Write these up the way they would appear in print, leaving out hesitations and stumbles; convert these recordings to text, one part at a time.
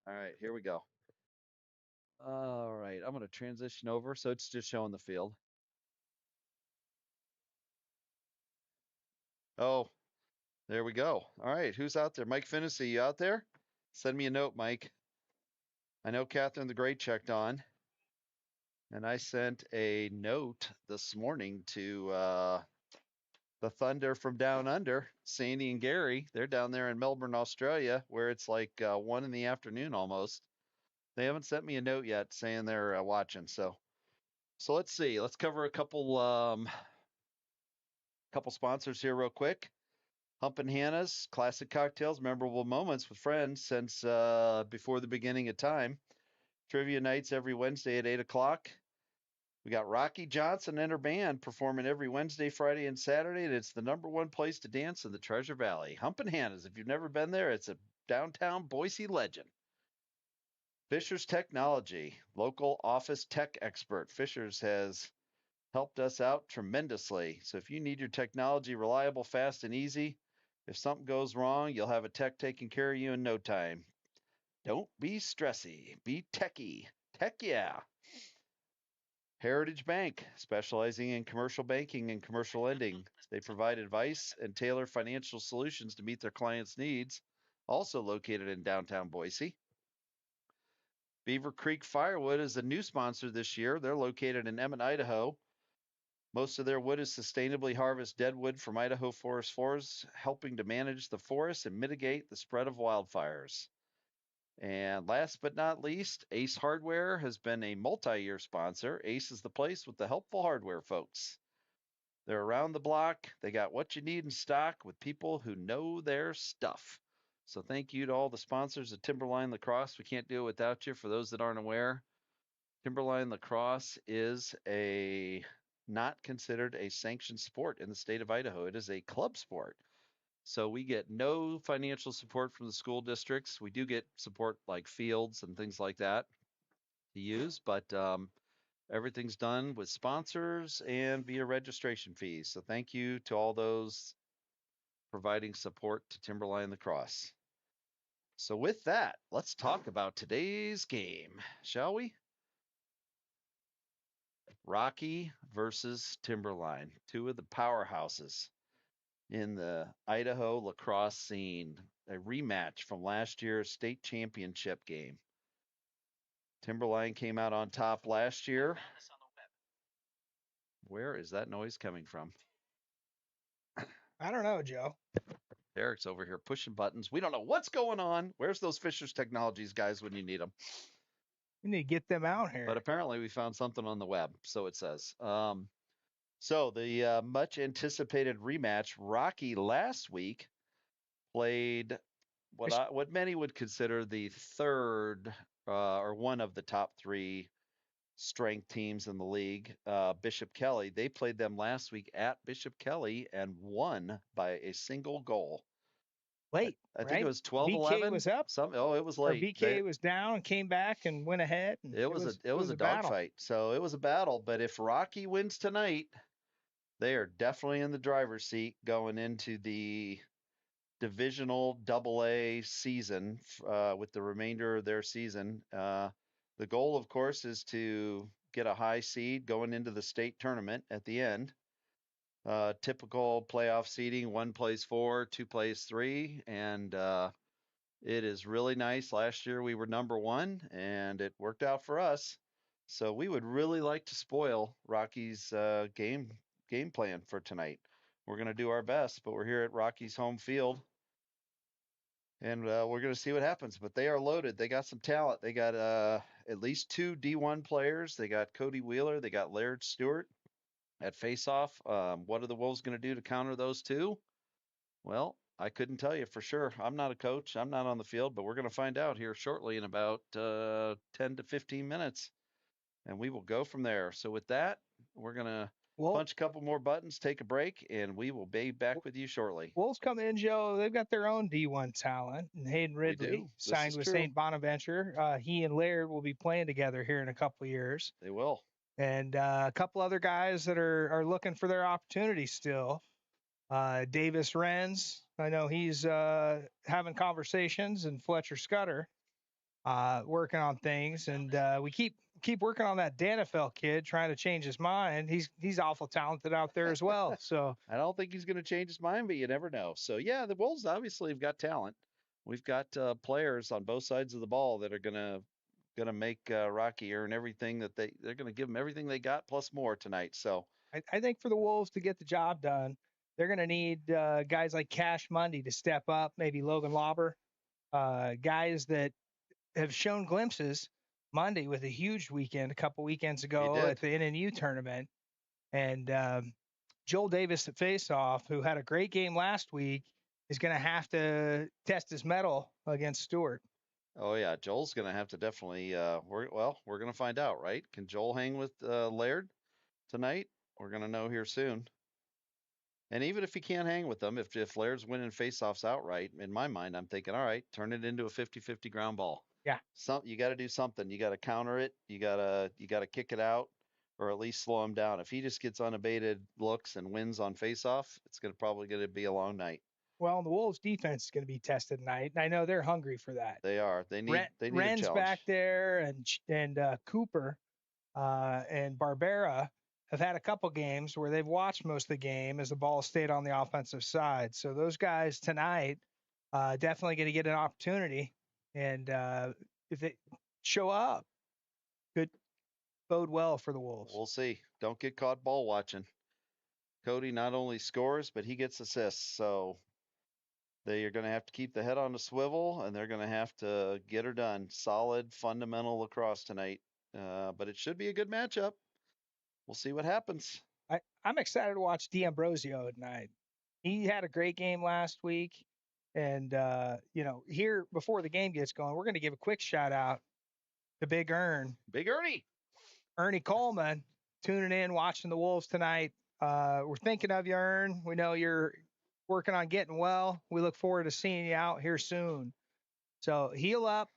All right, here we go. All right, I'm going to transition over so it's just showing the field. Oh, there we go. All right, who's out there? Mike Finnessy, you out there? Send me a note, Mike. I know Catherine the Great checked on, and I sent a note this morning to the Thunder from down under, Sandy and Gary. They're down there in Melbourne, Australia, where it's like 1 in the afternoon almost. They haven't sent me a note yet saying they're watching. So let's see. Let's cover a couple sponsors here real quick. Hump and Hannah's classic cocktails, memorable moments with friends since before the beginning of time. Trivia nights every Wednesday at 8 o'clock. We got Rocky Johnson and her band performing every Wednesday, Friday, and Saturday, and it's the #1 place to dance in the Treasure Valley. Hump and Hannah's. If you've never been there, it's a downtown Boise legend. Fisher's Technology, local office tech expert. Fisher's has helped us out tremendously. So if you need your technology reliable, fast, and easy, if something goes wrong, you'll have a tech taking care of you in no time. Don't be stressy. Be techie. Tech yeah. Heritage Bank, specializing in commercial banking and commercial lending. They provide advice and tailor financial solutions to meet their clients' needs. Also located in downtown Boise. Beaver Creek Firewood is a new sponsor this year. They're located in Emmett, Idaho. Most of their wood is sustainably harvested dead wood from Idaho forest floors, helping to manage the forest and mitigate the spread of wildfires. And last but not least, Ace Hardware has been a multi-year sponsor. Ace is the place with the helpful hardware folks. They're around the block. They got what you need in stock with people who know their stuff. So thank you to all the sponsors of Timberline Lacrosse. We can't do it without you. For those that aren't aware, Timberline Lacrosse is not considered a sanctioned sport in the state of Idaho. It is a club sport. So we get no financial support from the school districts. We do get support like fields and things like that to use, but everything's done with sponsors and via registration fees. So thank you to all those providing support to Timberline Lacrosse. So with that, let's talk about today's game, shall we? Rocky versus Timberline, two of the powerhouses in the Idaho lacrosse scene, a rematch from last year's state championship game. Timberline came out on top last year. Where is that noise coming from? I don't know, Joe. Eric's over here pushing buttons. We don't know what's going on. Where's those Fisher's Technologies guys when you need them? We need to get them out here. But apparently we found something on the web, so it says. So the much anticipated rematch, Rocky last week played what many would consider the third or one of the top three strength teams in the league, Bishop Kelly. They played them last week at Bishop Kelly and won by a single goal. Late, I think it right? was 12 BK 11. was up, It was or late. BK was down and came back and went ahead, and It it was was a a battle. dogfight. So it was a battle. But if Rocky wins tonight, they are definitely in the driver's seat going into the divisional AA season with the remainder of their season. The goal, of course, is to get a high seed going into the state tournament at the end. Typical playoff seeding: one plays 4, 2 plays 3, and it is really nice. Last year we were #1, and it worked out for us. So we would really like to spoil Rocky's game plan for tonight. We're going to do our best, but we're here at Rocky's home field, and we're going to see what happens. But they are loaded. They got some talent. They got at least 2 D1 players. They got Cody Wheeler. They got Laird Stewart at Faceoff. What are the Wolves going to do to counter those two? Well, I couldn't tell you for sure. I'm not a coach. I'm not on the field, but we're going to find out here shortly in about 10 to 15 minutes, and we will go from there. So with that, we're going to punch a couple more buttons, take a break, and we will be back with you shortly. Wolves come in, Joe. They've got their own D1 talent. And Hayden Ridley signed with St. Bonaventure. He and Laird will be playing together here in a couple of years. They will. And a couple other guys that are looking for their opportunity still. Davis Renz, I know he's having conversations, and Fletcher Scudder. working on things, and we keep working on that Danafel kid, trying to change his mind. He's awful talented out there as well. So I don't think he's going to change his mind, but you never know. So yeah, the Wolves obviously have got talent. We've got players on both sides of the ball that are gonna make Rocky earn everything that they're gonna give him everything they got plus more tonight. So I think for the Wolves to get the job done, they're going to need guys like Cash Mundy to step up, maybe Logan Lauber, guys that have shown glimpses. Monday with a huge weekend a couple weekends ago at the NNU tournament, and Joel Davis at Faceoff, who had a great game last week, is going to have to test his mettle against Stewart. Oh yeah, Joel's going to have to definitely. We're going to find out, right? Can Joel hang with Laird tonight? We're going to know here soon. And even if he can't hang with them, if Laird's winning faceoffs outright, in my mind, I'm thinking, all right, turn it into a 50-50 ground ball. Yeah. You got to do something. You got to counter it. You got to kick it out, or at least slow him down. If he just gets unabated looks and wins on faceoff, it's probably going to be a long night. Well, the Wolves' defense is going to be tested tonight, and I know they're hungry for that. They are. They need Wren's a challenge. back there, and Cooper and Barbera have had a couple games where they've watched most of the game as the ball stayed on the offensive side. So those guys tonight definitely going to get an opportunity, and if they show up, could bode well for the Wolves. We'll see. Don't get caught ball watching. Cody not only scores, but he gets assists. So they are going to have to keep the head on the swivel, and they're going to have to get her done. Solid, fundamental lacrosse tonight. But it should be a good matchup. We'll see what happens. I'm excited to watch D'Ambrosio tonight. He had a great game last week. And, here before the game gets going, we're going to give a quick shout out to Big Ern. Big Ernie. Ernie Coleman tuning in, watching the Wolves tonight. We're thinking of you, Ern. We know you're working on getting well. We look forward to seeing you out here soon. So heal up,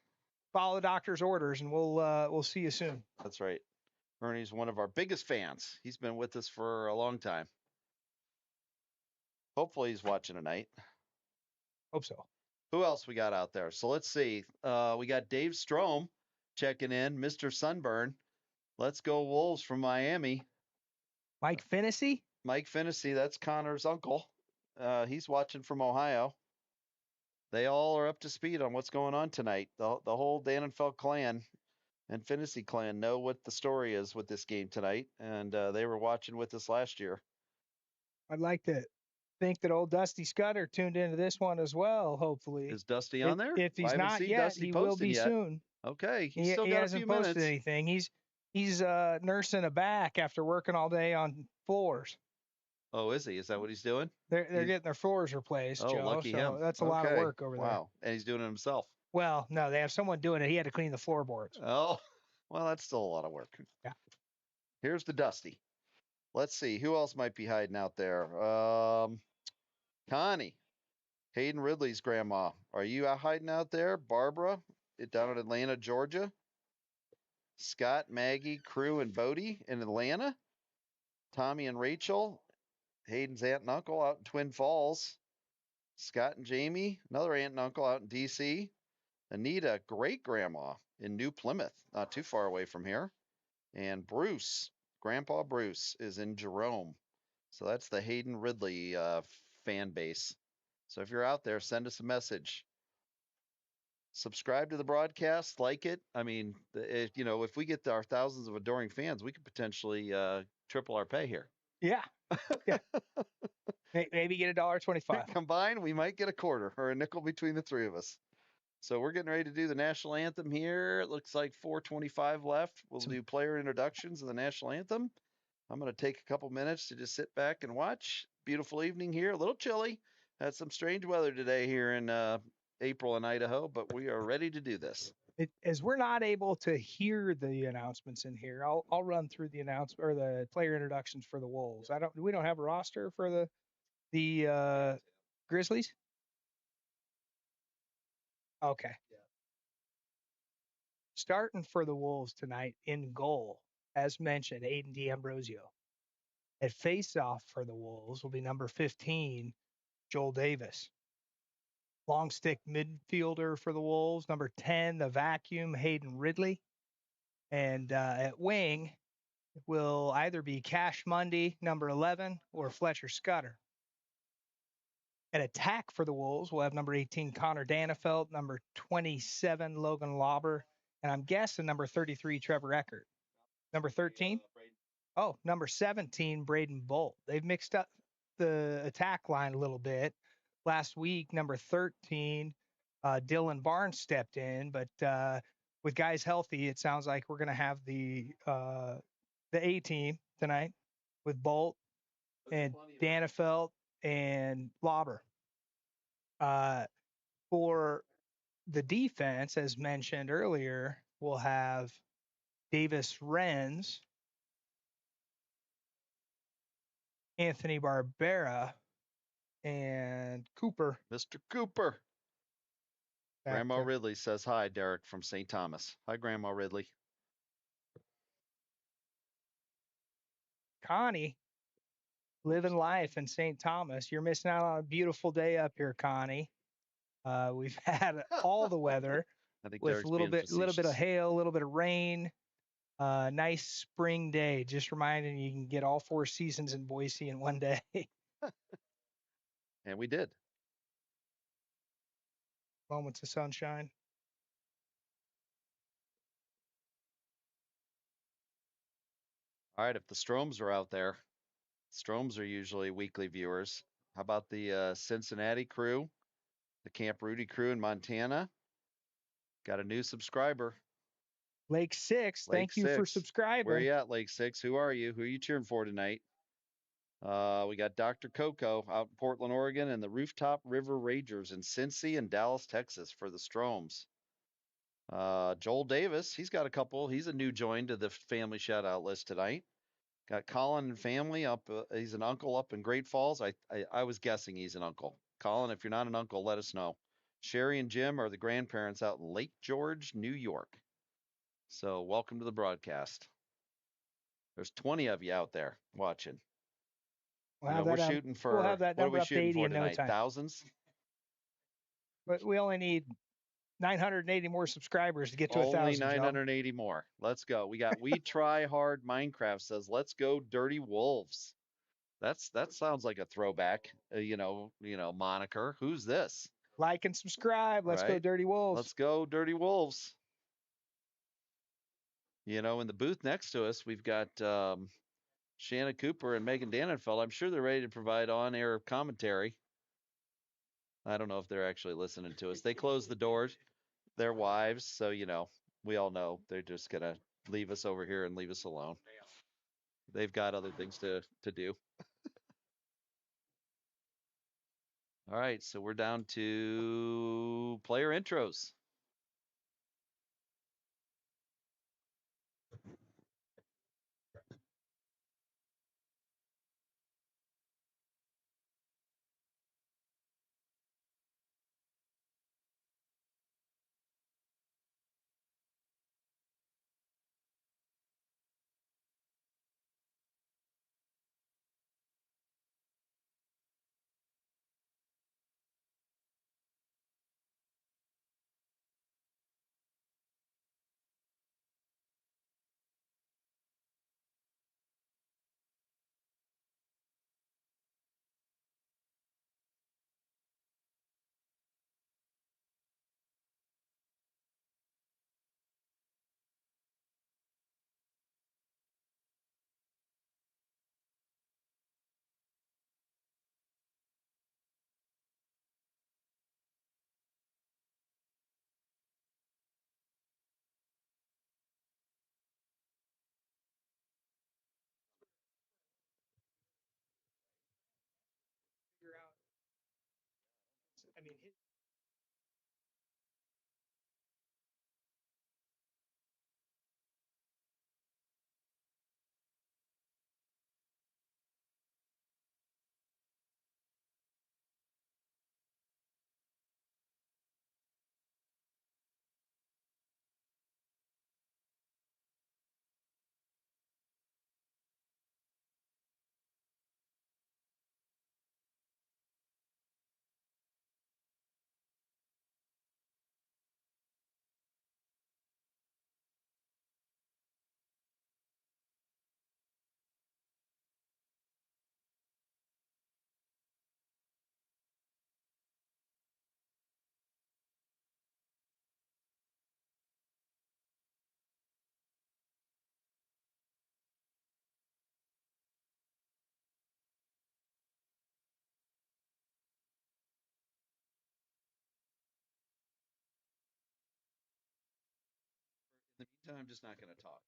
follow the doctor's orders, and we'll see you soon. That's right. Ernie's one of our biggest fans. He's been with us for a long time. Hopefully he's watching tonight. Hope so. Who else we got out there? So let's see. We got Dave Strom checking in, Mr. Sunburn. Let's go Wolves from Miami. Mike Finney? Mike Finney, that's Connor's uncle. He's watching from Ohio. They all are up to speed on what's going on tonight. The whole Dannenfeld clan and Finney clan know what the story is with this game tonight, and they were watching with us last year. I'd like to think that old Dusty Scudder tuned into this one as well, hopefully. Is Dusty on there? If he's not yet, Dusty he will be yet. soon. Okay, he still got a few minutes. He hasn't posted anything. He's nursing a back after working all day on floors. Oh, is he? Is that what he's doing? They're getting their floors replaced, oh, Joe. Lucky him. That's a lot of work over there. Wow. And he's doing it himself. Well, no, they have someone doing it. He had to clean the floorboards. Oh, well, that's still a lot of work. Yeah. Here's the Dusty. Let's see. Who else might be hiding out there? Connie. Hayden Ridley's grandma. Are you hiding out there? Barbara down in Atlanta, Georgia. Scott, Maggie, Crew, and Bodie in Atlanta. Tommy and Rachel. Hayden's aunt and uncle out in Twin Falls. Scott and Jamie, another aunt and uncle out in D.C. Anita, great grandma in New Plymouth, not too far away from here. And Bruce, Grandpa Bruce, is in Jerome. So that's the Hayden Ridley fan base. So if you're out there, send us a message. Subscribe to the broadcast, like it. I mean, if we get our thousands of adoring fans, we could potentially triple our pay here. Yeah. Yeah. Maybe get $1.25. Combined, we might get a quarter or a nickel between the three of us. So we're getting ready to do the national anthem here. It looks like 4:25 left. We'll do player introductions of the national anthem. I'm going to take a couple minutes to just sit back and watch. Beautiful evening here. A little chilly. Had some strange weather today here in April in Idaho, but we are ready to do this. As we're not able to hear the announcements in here, I'll run through the announcement or the player introductions for the Wolves. We don't have a roster for the Grizzlies. Okay. Yeah. Starting for the Wolves tonight in goal, as mentioned, Aiden D'Ambrosio. At face-off for the Wolves will be number 15, Joel Davis. long stick midfielder for the Wolves. Number 10, the vacuum, Hayden Ridley. And at wing will either be Cash Mundy, number 11, or Fletcher Scudder. At attack for the Wolves, we'll have number 18, Connor Danefeld, number 27, Logan Lauber, and I'm guessing number 33, Trevor Eckert. Number 13? Oh, number 17, Braden Bolt. They've mixed up the attack line a little bit. Last week, number 13, Dylan Barnes stepped in, but with guys healthy, it sounds like we're going to have the A team tonight with Bolt and Danefeld and Lauber. For the defense, as mentioned earlier, we'll have Davis Renz, Anthony Barbera, and Cooper. Mr. Cooper. Back Grandma to Ridley says hi, Derek from St. Thomas. Hi, Grandma Ridley. Connie, living life in St. Thomas. You're missing out on a beautiful day up here, Connie. We've had all the weather I think with Derek's a little being bit of facetious. hail, a little bit of rain. Nice spring day. Just reminding you can get all four seasons in Boise in one day. And we did. Moments of sunshine. All right, if the Stroms are out there, Stroms are usually weekly viewers. How about the Cincinnati crew, the Camp Rudy crew in Montana? Got a new subscriber. Lake 6, Lake thank you for 6. Where subscribing. you at, Lake 6? Who are you? Who are you cheering for tonight? We got Dr. Coco out in Portland, Oregon, and the Rooftop River Ragers in Cincy and Dallas, Texas for the Stroms. Joel Davis, he's got a couple. He's a new join to the family shout out list tonight. Got Colin and family up. He's an uncle up in Great Falls. I was guessing he's an uncle. Colin, if you're not an uncle, let us know. Sherry and Jim are the grandparents out in Lake George, New York. So welcome to the broadcast. There's 20 of you out there watching. We're shooting for, we'll have that what are number we up to shooting 80 for in no tonight? time. Thousands? But we only need 980 more subscribers to get to Only 1,000. 980 more. Let's go. We got We Try Hard Minecraft says, let's go Dirty Wolves. That sounds like a throwback, moniker. Who's this? Like and subscribe. Let's go Right? Dirty Wolves. Let's go Dirty Wolves. In the booth next to us, we've got Shanna Cooper and Megan Dannenfeld. I'm sure they're ready to provide on-air commentary. I don't know if they're actually listening to us. They closed the doors. Their wives, so we all know they're just gonna leave us over here and leave us alone. They've got other things to do. All right, so we're down to player intros. I mean, I'm just not going to talk.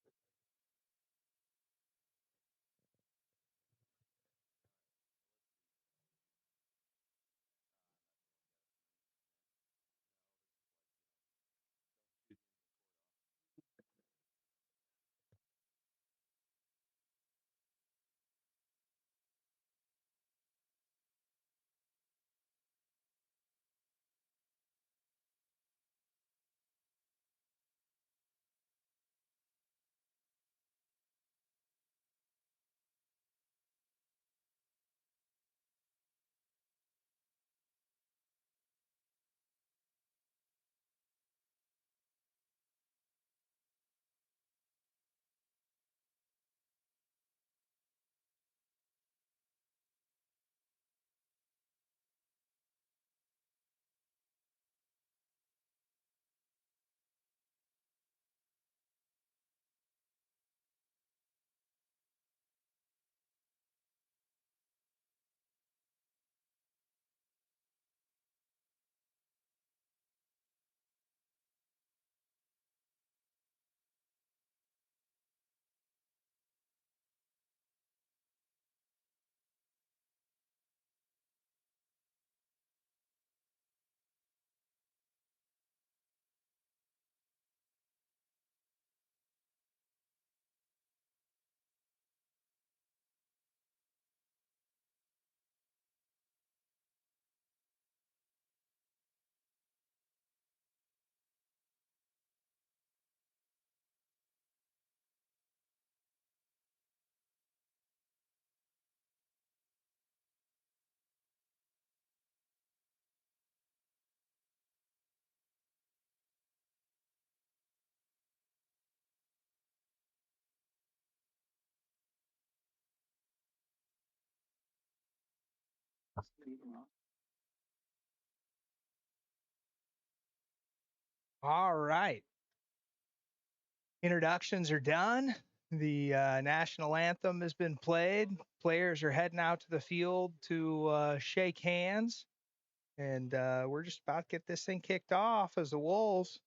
All right. Introductions are done. The national anthem has been played. Players are heading out to the field to shake hands. And we're just about to get this thing kicked off as the Wolves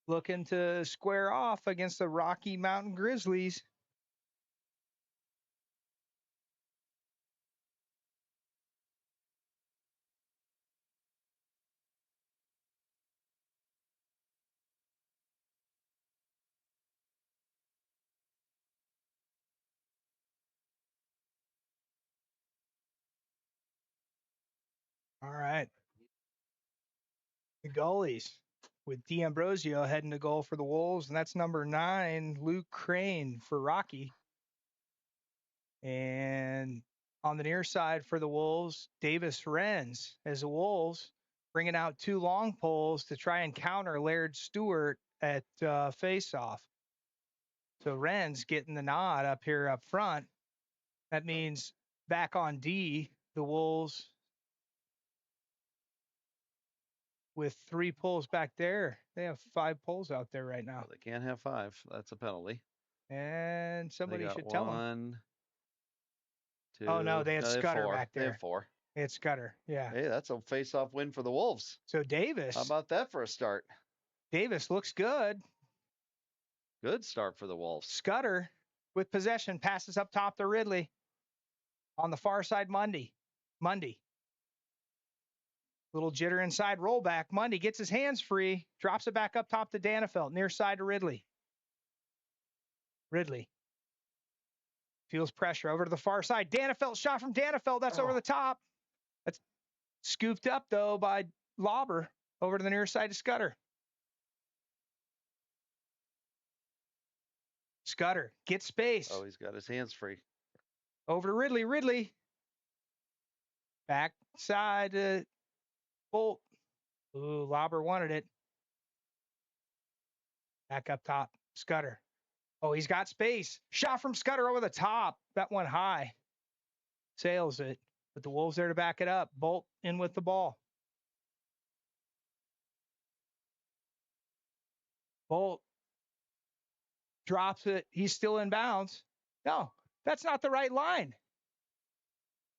looking to square off against the Rocky Mountain Grizzlies. All right. The goalies with D'Ambrosio heading to goal for the Wolves, and that's number 9, Luke Crane for Rocky. And on the near side for the Wolves, Davis Renz as the Wolves bringing out 2 long poles to try and counter Laird Stewart at faceoff. So Renz getting the nod up here up front. That means back on D, the Wolves with 3 pulls back there. They have 5 pulls out there right now. Well, they can't have 5. That's a penalty. And somebody should tell them. 1, 2. Oh, no, they had Scudder 4. back there. They have 4. It's Scudder, yeah. Hey, that's a face-off win for the Wolves. So Davis. How about that for a start? Davis looks good. Good start for the Wolves. Scudder with possession passes up top to Ridley. On the far side, Mundy. Little jitter inside, rollback. Mundy gets his hands free, drops it back up top to Danefeld, near side to Ridley. Ridley feels pressure over to the far side. Danefeld, shot from Danefeld. That's over the top. That's scooped up, though, by Lauber over to the near side to Scudder. Scudder gets space. Oh, he's got his hands free. Over to Ridley. Ridley. Back side to Bolt. Ooh, Lauber wanted it. Back up top. Scudder. Oh, he's got space. Shot from Scudder over the top. That one high. Sails it. But the Wolves there to back it up. Bolt in with the ball. Bolt drops it. He's still in bounds. No, that's not the right line.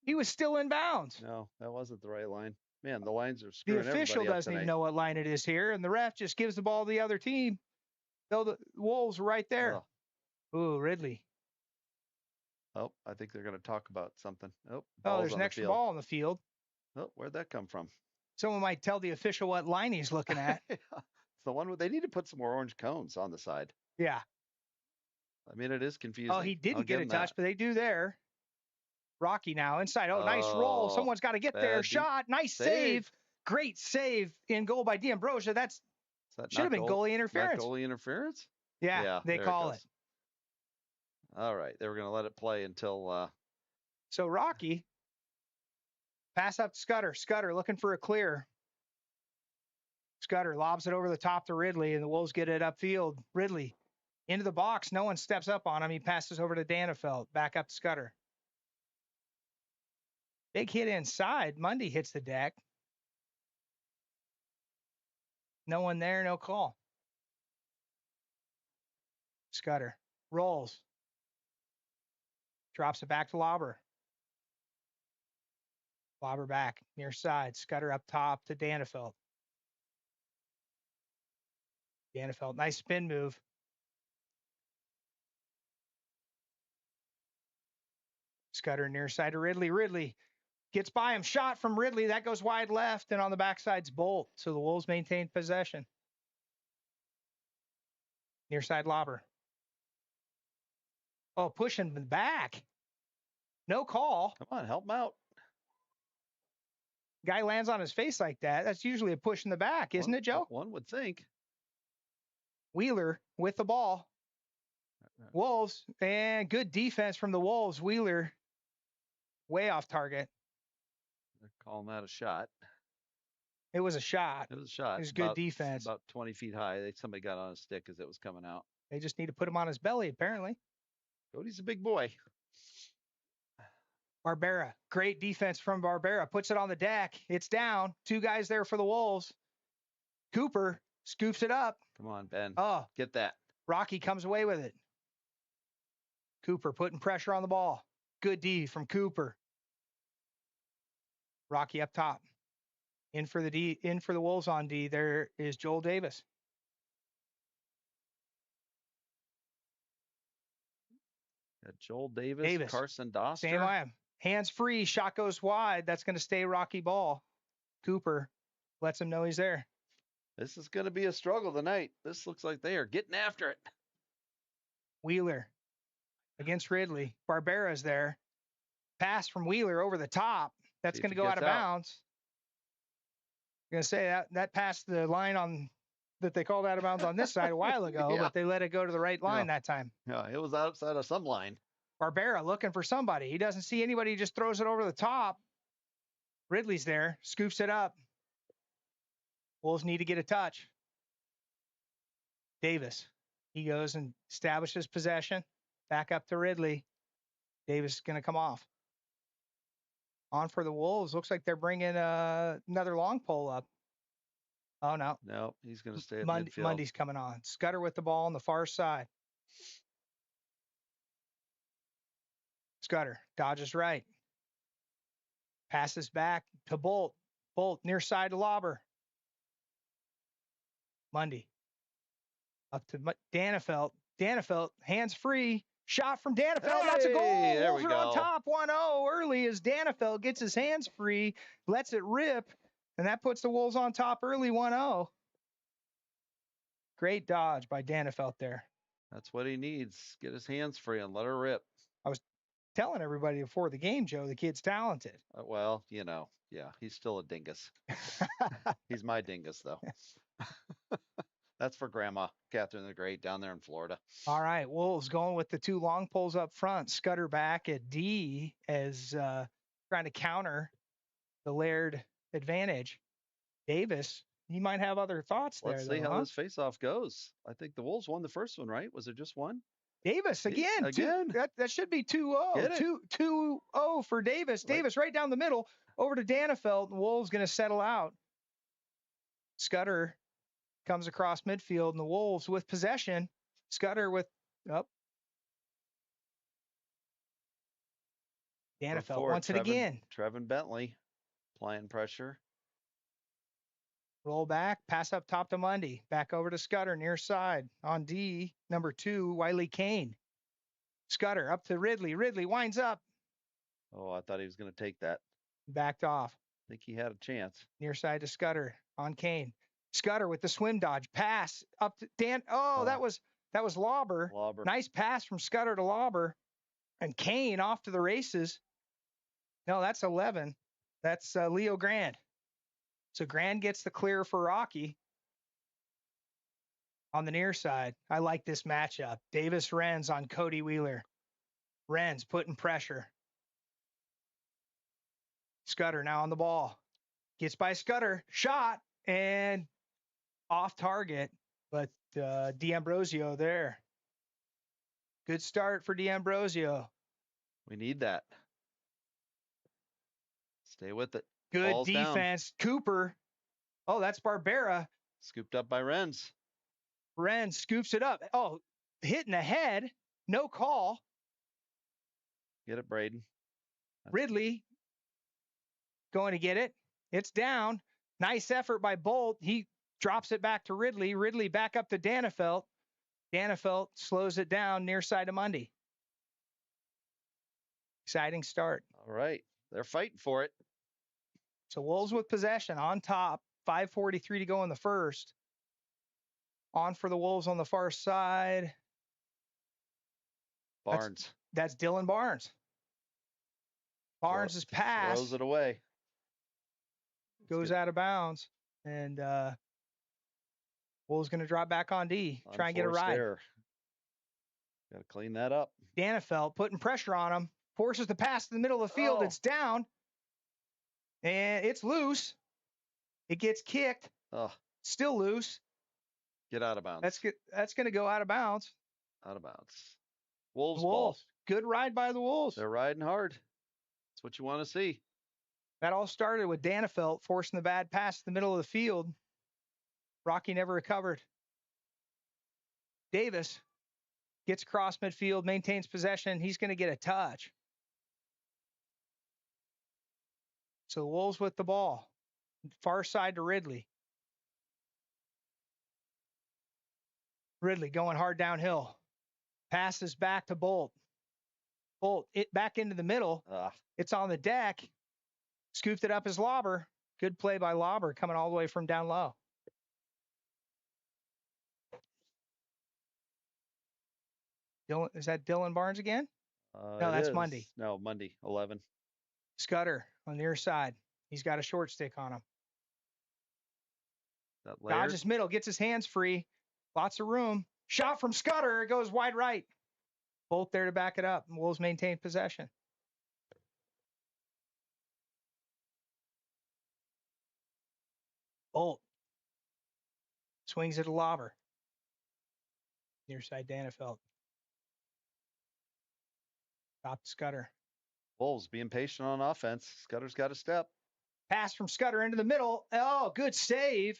He was still in bounds. No, that wasn't the right line. Man, the lines are screwing The official everybody up doesn't tonight. even know what line it is here, and the ref just gives the ball to the other team. No, the Wolves are right there. Oh, Ooh, Ridley. I think they're going to talk about something. Oh, Oh, ball's there's on an the extra field. ball on the field. Oh, where'd that come from? Someone might tell the official what line he's looking at. It's the one where they need to put some more orange cones on the side. Yeah. I mean, it is confusing. Oh, he I'll didn't get give a him touch, that. but they do there. Rocky now inside. Oh, nice roll. Oh, Someone's got to get there. bad deep Shot. Nice save. save. Great save in goal by D'Ambrosio. That's Is that should have been goalie not interference. goalie interference? Yeah, Yeah, they there call it it. goes. All right, they were going to let it play until. So Rocky, pass up to Scudder. Scudder looking for a clear. Scudder lobs it over the top to Ridley, and the Wolves get it upfield. Ridley into the box. No one steps up on him. He passes over to Danefeld. Back up to Scudder. Big hit inside. Mundy hits the deck. No one there, no call. Scudder rolls. Drops it back to Lauber. Lauber back near side. Scudder up top to Danefeld. Danefeld, nice spin move. Scudder near side to Ridley. Ridley gets by him. Shot from Ridley. That goes wide left, and on the backside's Bolt. So the Wolves maintain possession. Near side Lauber. Oh, pushing back. No call. Come on, help him out. Guy lands on his face like that. That's usually a push in the back, isn't it, Joe? One would think. Wheeler with the ball. Wolves, and good defense from the Wolves. Wheeler way off target. They're calling that a shot. It was a shot. It was a shot. It was good defense. About 20 feet high. Somebody got on a stick as it was coming out. They just need to put him on his belly, apparently. Cody's a big boy. Barbera, great defense from Barbera. Puts it on the deck. It's down. Two guys there for the Wolves. Cooper scoops it up. Come on, Ben. Oh, get that. Rocky comes away with it. Cooper putting pressure on the ball. Good D from Cooper. Rocky up top. In for the Wolves on D. There is Joel Davis. Got Joel Davis. Carson Doster. Same line. Hands free. Shot goes wide. That's going to stay Rocky ball. Cooper lets him know he's there. This is going to be a struggle tonight. This looks like they are getting after it. Wheeler against Ridley. Barbera's there. Pass from Wheeler over the top. That's going to go out of bounds. I'm going to say that passed the line that they called out of bounds on this side a while ago, but they let it go to the right line that time. Yeah, it was outside of some line. Barbera looking for somebody. He doesn't see anybody. He just throws it over the top. Ridley's there. Scoops it up. Wolves need to get a touch. Davis. He goes and establishes possession. Back up to Ridley. Davis is going to come off. On for the Wolves. Looks like they're bringing another long pole up. Oh, no. No, he's going to stay at midfield. Mundy's coming on. Scudder with the ball on the far side. Scudder dodges right. Passes back to Bolt. Bolt near side to Lauber. Mundy. Up to Danefeld. Danefeld, hands free. Shot from Danefeld. Hey, That's a goal. there Wolves are on top 1-0 early as Danefeld gets his hands free, lets it rip, and that puts the Wolves on top early 1-0. Great dodge by Danefeld there. That's what he needs. Get his hands free and let her rip. I was telling everybody before the game, Joe, the kid's talented. Well, yeah, he's still a dingus. He's my dingus, though. That's for Grandma Catherine the Great down there in Florida. All right, Wolves going with the two long poles up front. Scudder back at D as trying to counter the Laird advantage. Davis, he might have other thoughts there. Let's see how this faceoff goes. I think the Wolves won the first one, right? Was it just one? Davis again. That should be 2-0. 2-0 for Davis. Davis right down the middle over to Danefeld. And Wolves going to settle out. Scudder comes across midfield, and the Wolves with possession. Scudder with Danefeld wants it again. Trevin Bentley applying pressure. Roll back, pass up top to Mundy. Back over to Scudder, near side. On D, number 2, Wiley Kane. Scudder up to Ridley. Ridley winds up. Oh, I thought he was going to take that. Backed off. I think he had a chance. Near side to Scudder on Kane. Scudder with the swim dodge. Pass up to Dan. Oh, that was Lauber. Lauber. Nice pass from Scudder to Lauber. And Kane off to the races. No, that's 11. That's Leo Grand. So Grand gets the clear for Rocky. On the near side, I like this matchup. Davis Renz on Cody Wheeler. Renz putting pressure. Scudder now on the ball. Gets by Scudder. Shot and off target. But D'Ambrosio there. Good start for D'Ambrosio. We need that. Stay with it. Good Ball's defense. Down. Cooper. Oh, that's Barbera. Scooped up by Renz. Renz scoops it up. Oh, hitting the head. No call. Get it, Braden. Ridley going to get it. It's down. Nice effort by Bolt. He drops it back to Ridley. Ridley back up to Danefelt. Danefelt slows it down near side of Mundy. Exciting start. All right. They're fighting for it. So Wolves with possession on top. 5:43 to go in the first. On for the Wolves on the far side. Barnes. That's Dylan Barnes. Barnes' pass. Throws it away. Goes out of bounds. And Wolves going to drop back on D. Try and get a ride. Got to clean that up. Danefelt putting pressure on him. Forces the pass in the middle of the field. Oh. It's down. And it's loose. It gets kicked. Oh. Still loose. Get out of bounds. That's going to go out of bounds. Out of bounds. Wolves. Ball. Good ride by the Wolves. They're riding hard. That's what you want to see. That all started with Danefelt forcing the bad pass in the middle of the field. Rocky never recovered. Davis gets across midfield, maintains possession. He's going to get a touch. So the Wolves with the ball. Far side to Ridley. Ridley going hard downhill. Passes back to Bolt. Bolt, it back into the middle. It's on the deck. Scooped it up as Lauber. Good play by Lauber coming all the way from down low. Is that Dylan Barnes again? No, that's Mundy. No, Mundy, 11. Scudder on the near side. He's got a short stick on him. That Dodges middle, gets his hands free. Lots of room. Shot from Scudder. It goes wide right. Bolt there to back it up. Wolves maintain possession. Bolt swings it to Lauber. Near side Danefelt. Top to Scudder. Wolves being patient on offense. Scudder's got a step. Pass from Scudder into the middle. Oh, good save.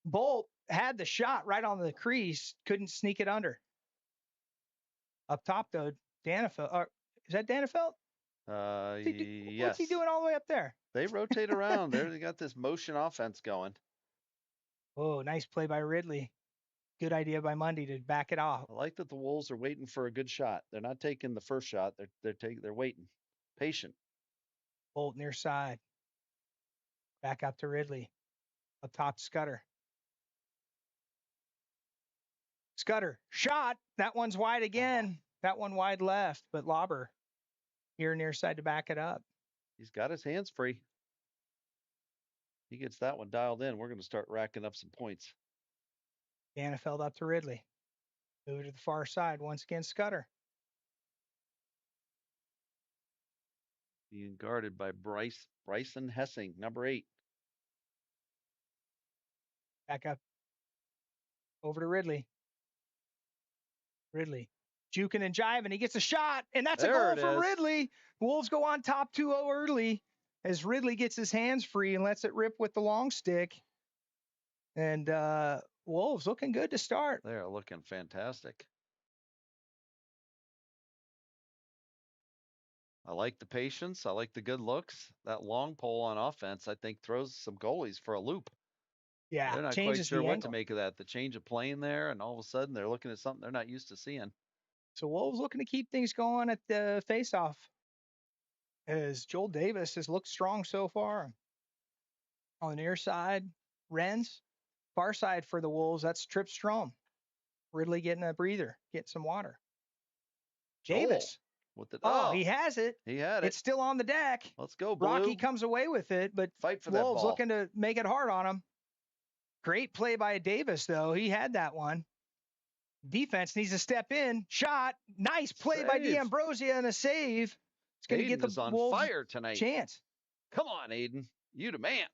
Bolt had the shot right on the crease. Couldn't sneak it under. Up top, though, Danefelt. Is that Danefelt? Yes. What's he doing all the way up there? They rotate around. They got this motion offense going. Oh, nice play by Ridley. Good idea by Mundy to back it off. I like that the Wolves are waiting for a good shot. They're not taking the first shot. They're waiting. Patient. Bolt near side. Back up to Ridley. Up top, Scudder. Scudder. Shot. That one's wide again. That one wide left, but Lauber here near side to back it up. He's got his hands free. He gets that one dialed in. We're going to start racking up some points. Danefeld up to Ridley. Move to the far side. Once again, Scudder. Being guarded by Bryson Hessing, number 8. Back up. Over to Ridley. Ridley. Juking and jiving. He gets a shot, and that's there a goal for Ridley. Wolves go on top 2-0 early as Ridley gets his hands free and lets it rip with the long stick. And Wolves looking good to start. They're looking fantastic. I like the patience. I like the good looks. That long pole on offense, I think, throws some goalies for a loop. Yeah, They're not quite changes sure the what angle. to make of that. The change of plane there, and all of a sudden they're looking at something they're not used to seeing. So Wolves looking to keep things going at the faceoff as Joel Davis has looked strong so far. On the near side, Renz. Far side for the Wolves, that's Trip Strom. Ridley getting a breather, getting some water. Joel Davis. with the He has it. He had It's it. still on the deck. Let's go, Blue. Rocky comes away with it, but Fight for that Wolves ball. looking to make it hard on him. Great play by Davis, though. He had that one. Defense needs to step in. Shot. Nice play by D'Ambrosia and a save. It's going to get the on Wolves fire tonight. Chance. Come on, Aiden. You the man.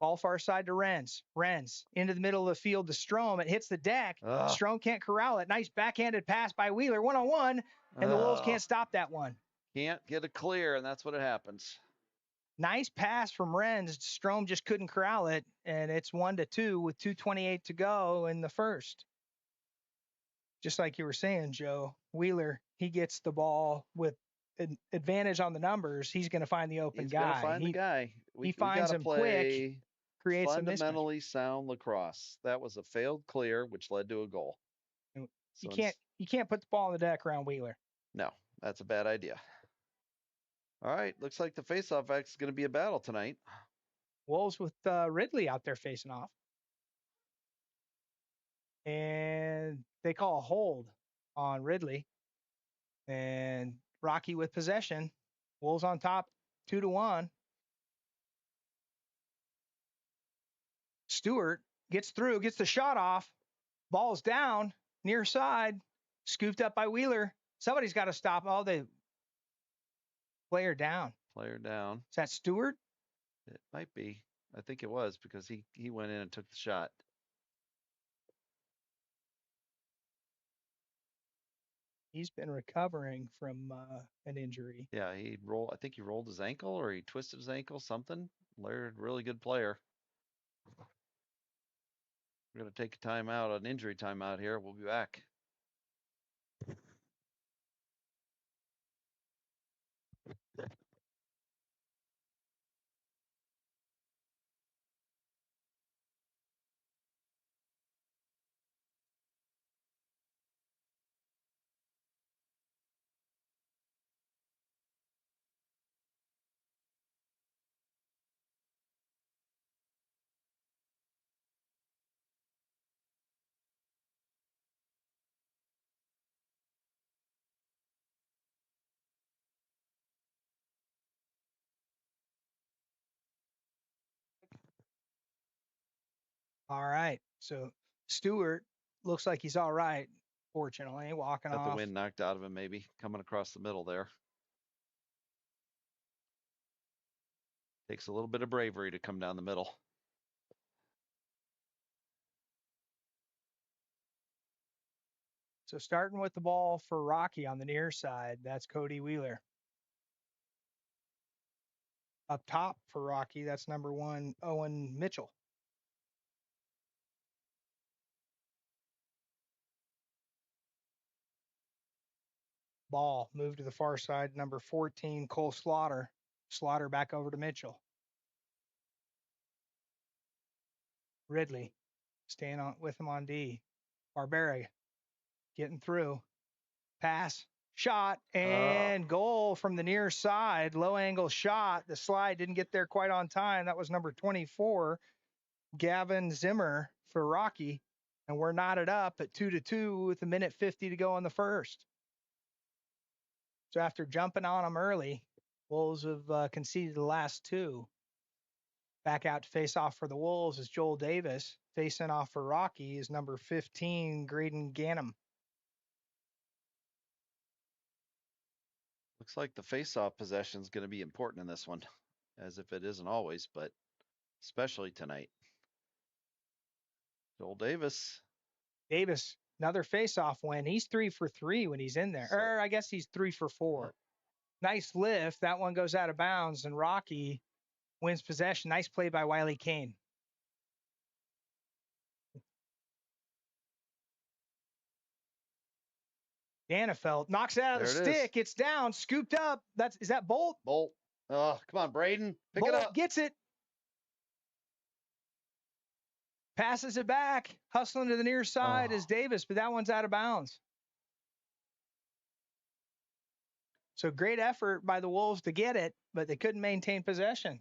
Ball far side to Renz. Renz into the middle of the field to Strom. It hits the deck. Strom can't corral it. Nice backhanded pass by Wheeler. 1-on-1. And the Wolves can't stop that one. Can't get it clear, and that's what happens. Nice pass from Renz. Strom just couldn't corral it, and it's 1-2 with 2:28 to go in the first. Just like you were saying, Joe, Wheeler, he gets the ball with an advantage on the numbers. He's going to find the open guy. He's going to find the guy. He finds him quick, creates a mismatch. Fundamentally sound lacrosse. That was a failed clear, which led to a goal. So you can't put the ball on the deck around Wheeler. No, that's a bad idea. All right, looks like the faceoff act is going to be a battle tonight. Wolves with Ridley out there facing off. And they call a hold on Ridley. And Rocky with possession. Wolves on top, 2-1. Stewart gets through, gets the shot off. Ball's down, near side, scooped up by Wheeler. Somebody's got to stop. The player down. Player down. Is that Stewart? It might be. I think it was because he went in and took the shot. He's been recovering from an injury. Yeah, I think he rolled his ankle or he twisted his ankle, something. Really good player. We're going to take a timeout, an injury timeout here. We'll be back. All right. So Stewart looks like he's all right, fortunately, walking off. Got the wind knocked out of him, maybe, coming across the middle there. Takes a little bit of bravery to come down the middle. So starting with the ball for Rocky on the near side, that's Cody Wheeler. Up top for Rocky, that's number 1, Owen Mitchell. Ball moved to the far side, number 14, Cole Slaughter. Slaughter back over to Mitchell. Ridley staying on with him on D. Barbera getting through. Pass, shot, and goal from the near side. Low angle shot. The slide didn't get there quite on time. That was number 24, Gavin Zimmer for Rocky. And we're knotted up at 2-2 with 1:50 to go in the first. So after jumping on them early, Wolves have conceded the last 2. Back out to face off for the Wolves is Joel Davis. Facing off for Rocky is number 15, Graydon Ganem. Looks like the face-off possession is going to be important in this one, as if it isn't always, but especially tonight. Joel Davis. Davis, another face-off win. He's 3 for 3 when he's in there. Or I guess he's 3 for 4. Yep. Nice lift. That one goes out of bounds, and Rocky wins possession. Nice play by Wiley Kane. Danefeld knocks it out of the stick. It's down, scooped up. Is that Bolt? Bolt. Oh, come on, Braden. Pick it up. Gets it. Passes it back. Hustling to the near side is Davis, but that one's out of bounds. So great effort by the Wolves to get it, but they couldn't maintain possession.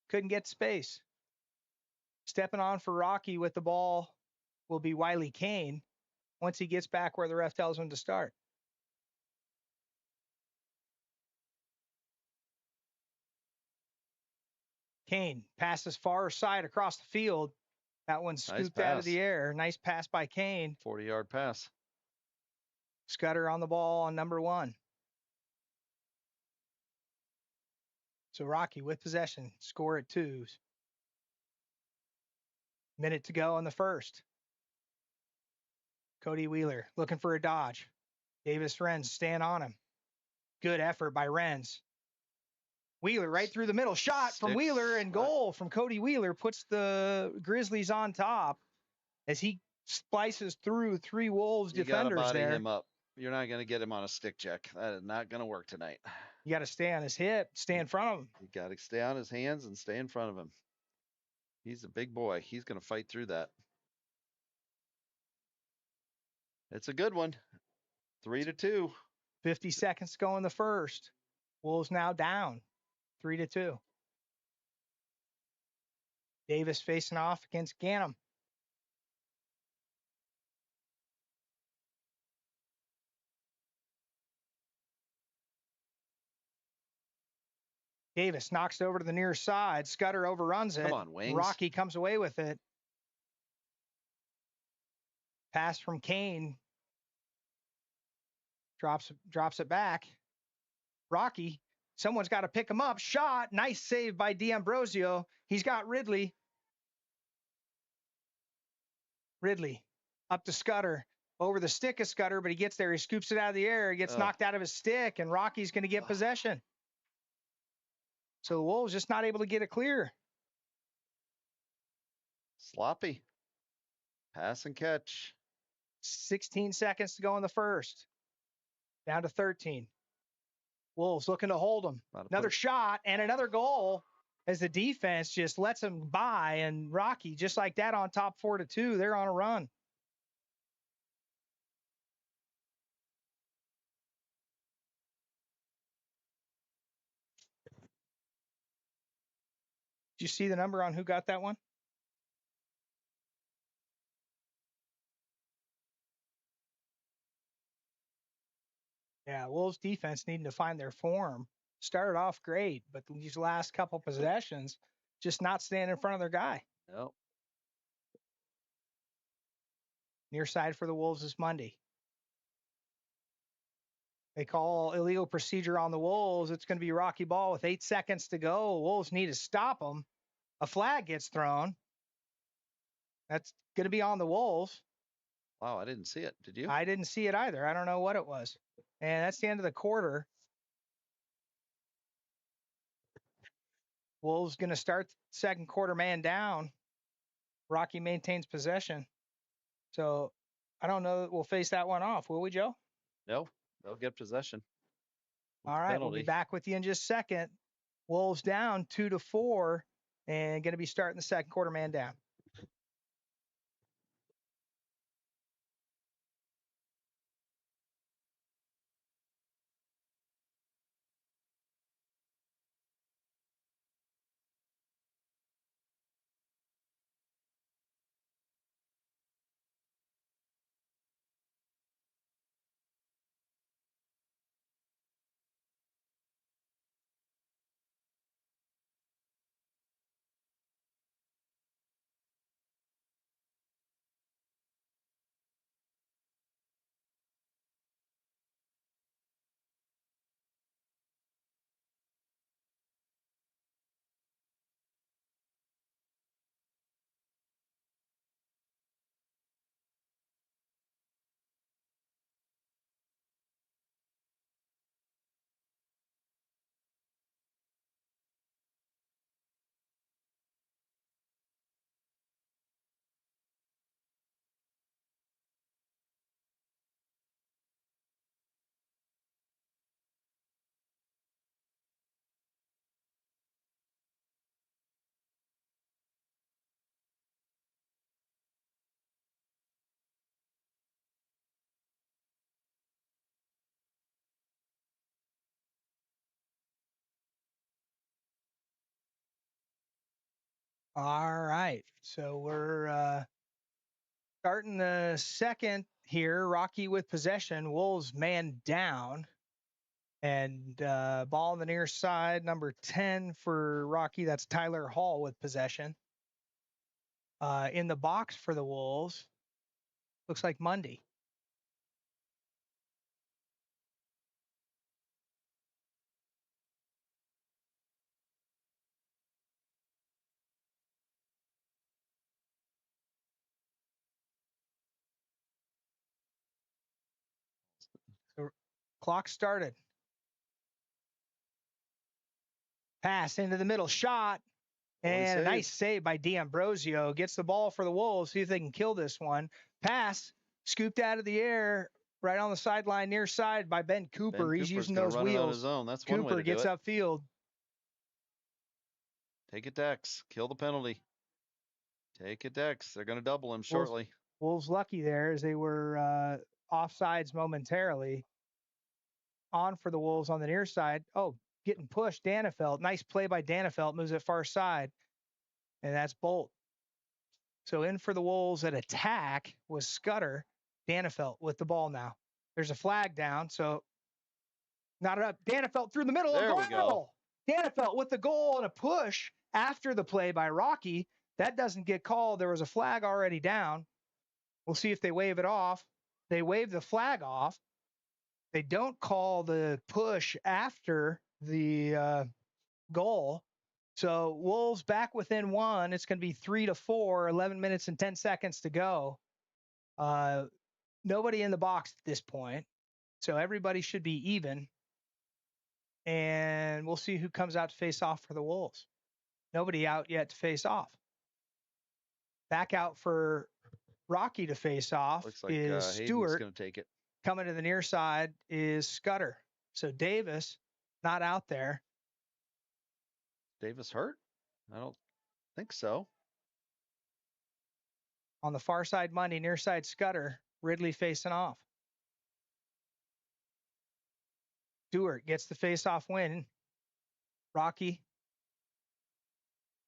Couldn't get space. Stepping on for Rocky with the ball will be Wiley Kane once he gets back where the ref tells him to start. Kane passes far side across the field. That one's scooped out of the air. Nice pass by Kane. 40-yard pass. Scudder on the ball on number 1. So Rocky with possession. Score at 2. Minute to go in the first. Cody Wheeler looking for a dodge. Davis Renz stand on him. Good effort by Renz. Wheeler right through the middle. Shot from Wheeler and goal from Cody Wheeler puts the Grizzlies on top as he splices through 3 Wolves defenders you gotta body there. him up. You're not going to get him on a stick check. That is not going to work tonight. You got to stay on his hip, stay in front of him. You got to stay on his hands and stay in front of him. He's a big boy. He's going to fight through that. It's a good one. 3-2. 50 seconds to go in the first. Wolves now down 3-2. Davis facing off against Ganem. Davis knocks it over to the near side. Scudder overruns it. Come on, Wings. Rocky comes away with it. Pass from Kane. Drops it back. Rocky, someone's got to pick him up. Shot. Nice save by D'Ambrosio. He's got Ridley. Ridley up to Scudder. Over the stick of Scudder, but he gets there. He scoops it out of the air. He gets knocked out of his stick, and Rocky's going to get possession. So the Wolves just not able to get it clear. Sloppy. Pass and catch. 16 seconds to go in the first. Down to 13. Wolves looking to hold them. Another shot and another goal as the defense just lets them by. And Rocky, just like that, on top 4-2. They're on a run. Did you see the number on who got that one? Yeah, Wolves defense needing to find their form. Started off great, but these last couple possessions, just not staying in front of their guy. Nope. Near side for the Wolves is Monday. They call illegal procedure on the Wolves. It's going to be Rocky ball with 8 seconds to go. Wolves need to stop them. A flag gets thrown. That's going to be on the Wolves. Wow, I didn't see it. Did you? I didn't see it either. I don't know what it was. And that's the end of the quarter. Wolves going to start second quarter man down. Rocky maintains possession. So I don't know that we'll face that one off, will we, Joe? No, they'll get possession. All right, we'll be back with you in just a second. Wolves down 2-4 and going to be starting the second quarter man down. All right. So we're starting the second here. Rocky with possession. Wolves man down. And ball on the near side, number 10 for Rocky. That's Tyler Hall with possession. In the box for the Wolves, looks like Monday. So clock started. Pass into the middle, shot, and a nice save by D'Ambrosio. Gets the ball for the Wolves. See if they can kill this one. Pass, scooped out of the air, right on the sideline, near side by Ben Cooper. Ben He's Cooper's using gonna those run it on wheels. his own. That's one way Cooper to do gets it. upfield. Take it, Dex. Kill the penalty. Take it, Dex. They're going to double him shortly. Wolves lucky there as they were offsides momentarily. On for the Wolves on the near side. Oh, getting pushed. Danefeld. Nice play by Danefeld. Moves it far side. And that's Bolt. So in for the Wolves at attack was Scudder. Danefeld with the ball now. There's a flag down. So not up. Danefeld through the middle. There we go. Danefeld with the goal and a push after the play by Rocky. That doesn't get called. There was a flag already down. We'll see if they wave it off. They wave the flag off. They don't call the push after the goal. So Wolves back within one. It's going to be 3-4, 11 minutes and 10 seconds to go. Nobody in the box at this point. So everybody should be even. And we'll see who comes out to face off for the Wolves. Nobody out yet to face off. Back out for Rocky to face off. Looks like is Stewart. going to take it. Coming to the near side is Scudder. So Davis not out there. Davis hurt? I don't think so. On the far side, Monday, near side Scudder. Ridley facing off. Stewart gets the face-off win. Rocky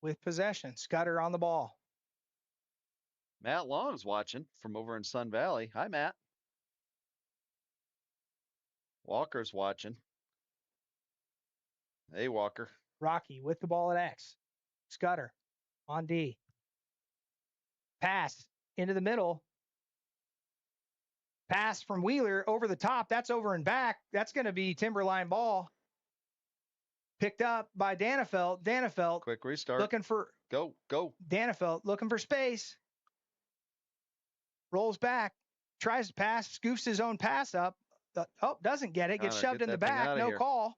with possession. Scudder on the ball. Matt Long's watching from over in Sun Valley. Hi, Matt. Walker's watching. Hey, Walker. Rocky with the ball at X. Scudder on D. Pass into the middle. Pass from Wheeler over the top. That's over and back. That's going to be Timberline ball. Picked up by Danefeld. Danefeld. Quick restart. Looking for. Go. Danefeld looking for space. Rolls back. Tries to pass. Scoofs his own pass up. Doesn't get it. Gets shoved in the back. No call.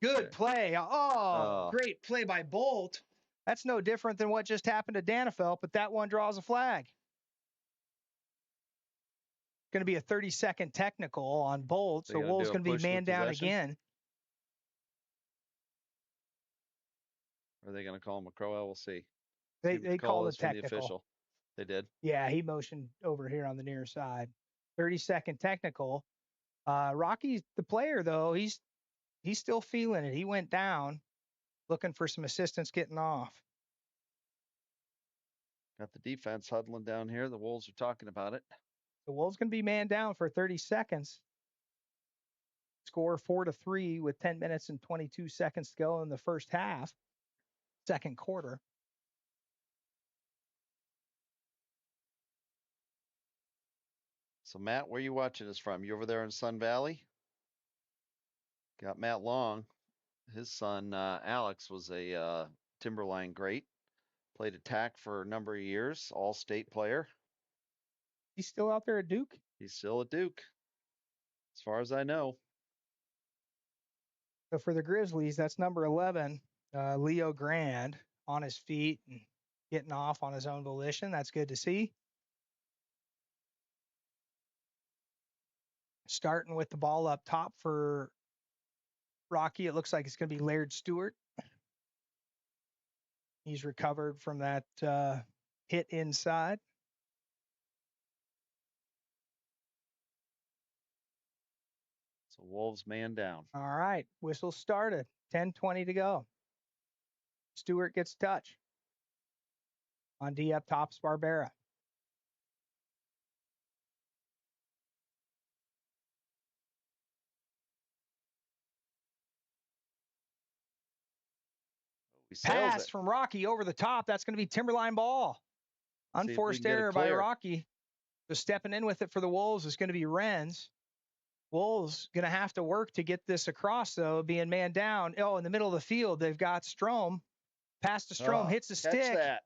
Good play. Great play by Bolt. That's no different than what just happened to Danefeld, but that one draws a flag. Going to be a 30-second technical on Bolt, so Wolves going to be man down again. Or are they going to call him a crow? We'll see. They called it technical. They did. Yeah, he motioned over here on the near side. 30-second technical. Rocky's the player, though. He's still feeling it. He went down, looking for some assistance getting off. Got the defense huddling down here. The Wolves are talking about it. The Wolves going to be man down for 30 seconds. Score 4-3 with 10 minutes and 22 seconds to go in the first half, second quarter. So, Matt, where are you watching us from? You over there in Sun Valley? Got Matt Long. His son, Alex, was a Timberline great. Played attack for a number of years, all-state player. He's still out there at Duke? He's still at Duke, as far as I know. So for the Grizzlies, that's number 11, Leo Grand, on his feet and getting off on his own volition. That's good to see. Starting with the ball up top for Rocky, it looks like it's going to be Laird Stewart. He's recovered from that hit inside. So Wolves man down. All right. Whistle started. 10:20 to go. Stewart gets touch. On D up top's Barbera. He sails Pass it. from Rocky over the top. That's going to be Timberline ball. See if we Unforced can get it error by clear. Rocky. So stepping in with it for the Wolves is going to be Renz. Wolves going to have to work to get this across, though, being man down. Oh, in the middle of the field, they've got Strom. Pass to Strom, hits the Catch stick. that.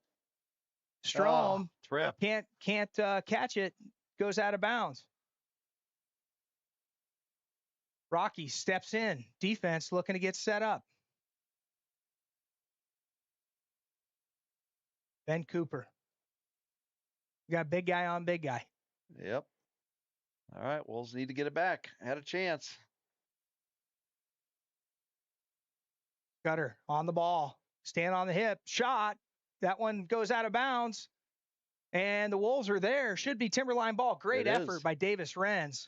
Strom trip. can't catch it. Goes out of bounds. Rocky steps in. Defense looking to get set up. Ben Cooper. We got big guy on big guy. Yep. All right. Wolves need to get it back. Had a chance. Gutter on the ball. Stand on the hip. Shot. That one goes out of bounds. And the Wolves are there. Should be Timberline ball. Great effort by Davis Renz.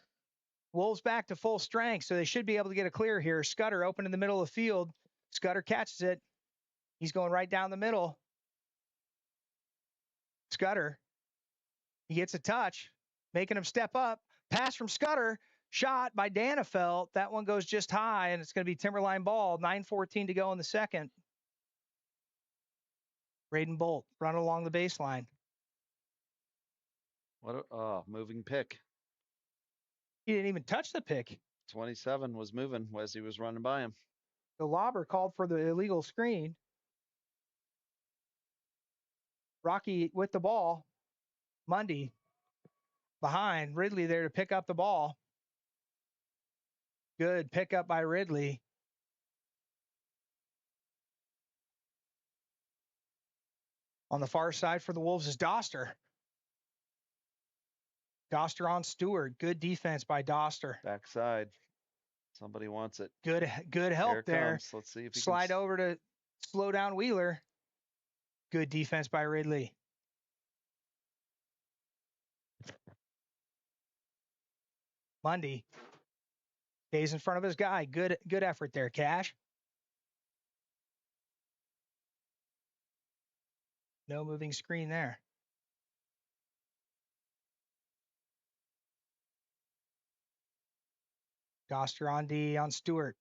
Wolves back to full strength, so they should be able to get a clear here. Scudder open in the middle of the field. Scudder catches it. He's going right down the middle. Scudder. He gets a touch, making him step up. Pass from Scudder. Shot by Danefeld. That one goes just high, and it's going to be Timberline ball. 9:14 to go in the second. Braden Bolt run along the baseline. What a moving pick. He didn't even touch the pick. 27 was moving as he was running by him. The lobber called for the illegal screen. Rocky with the ball. Mundy behind. Ridley there to pick up the ball. Good pickup by Ridley. On the far side for the Wolves is Doster. Doster on Stewart. Good defense by Doster. Backside. Somebody wants it. Good help there. Comes. Let's see if he slide over to slow down Wheeler. Good defense by Ridley. Mundy stays in front of his guy. Good effort there, Cash. No moving screen there. Doster on D on Stewart.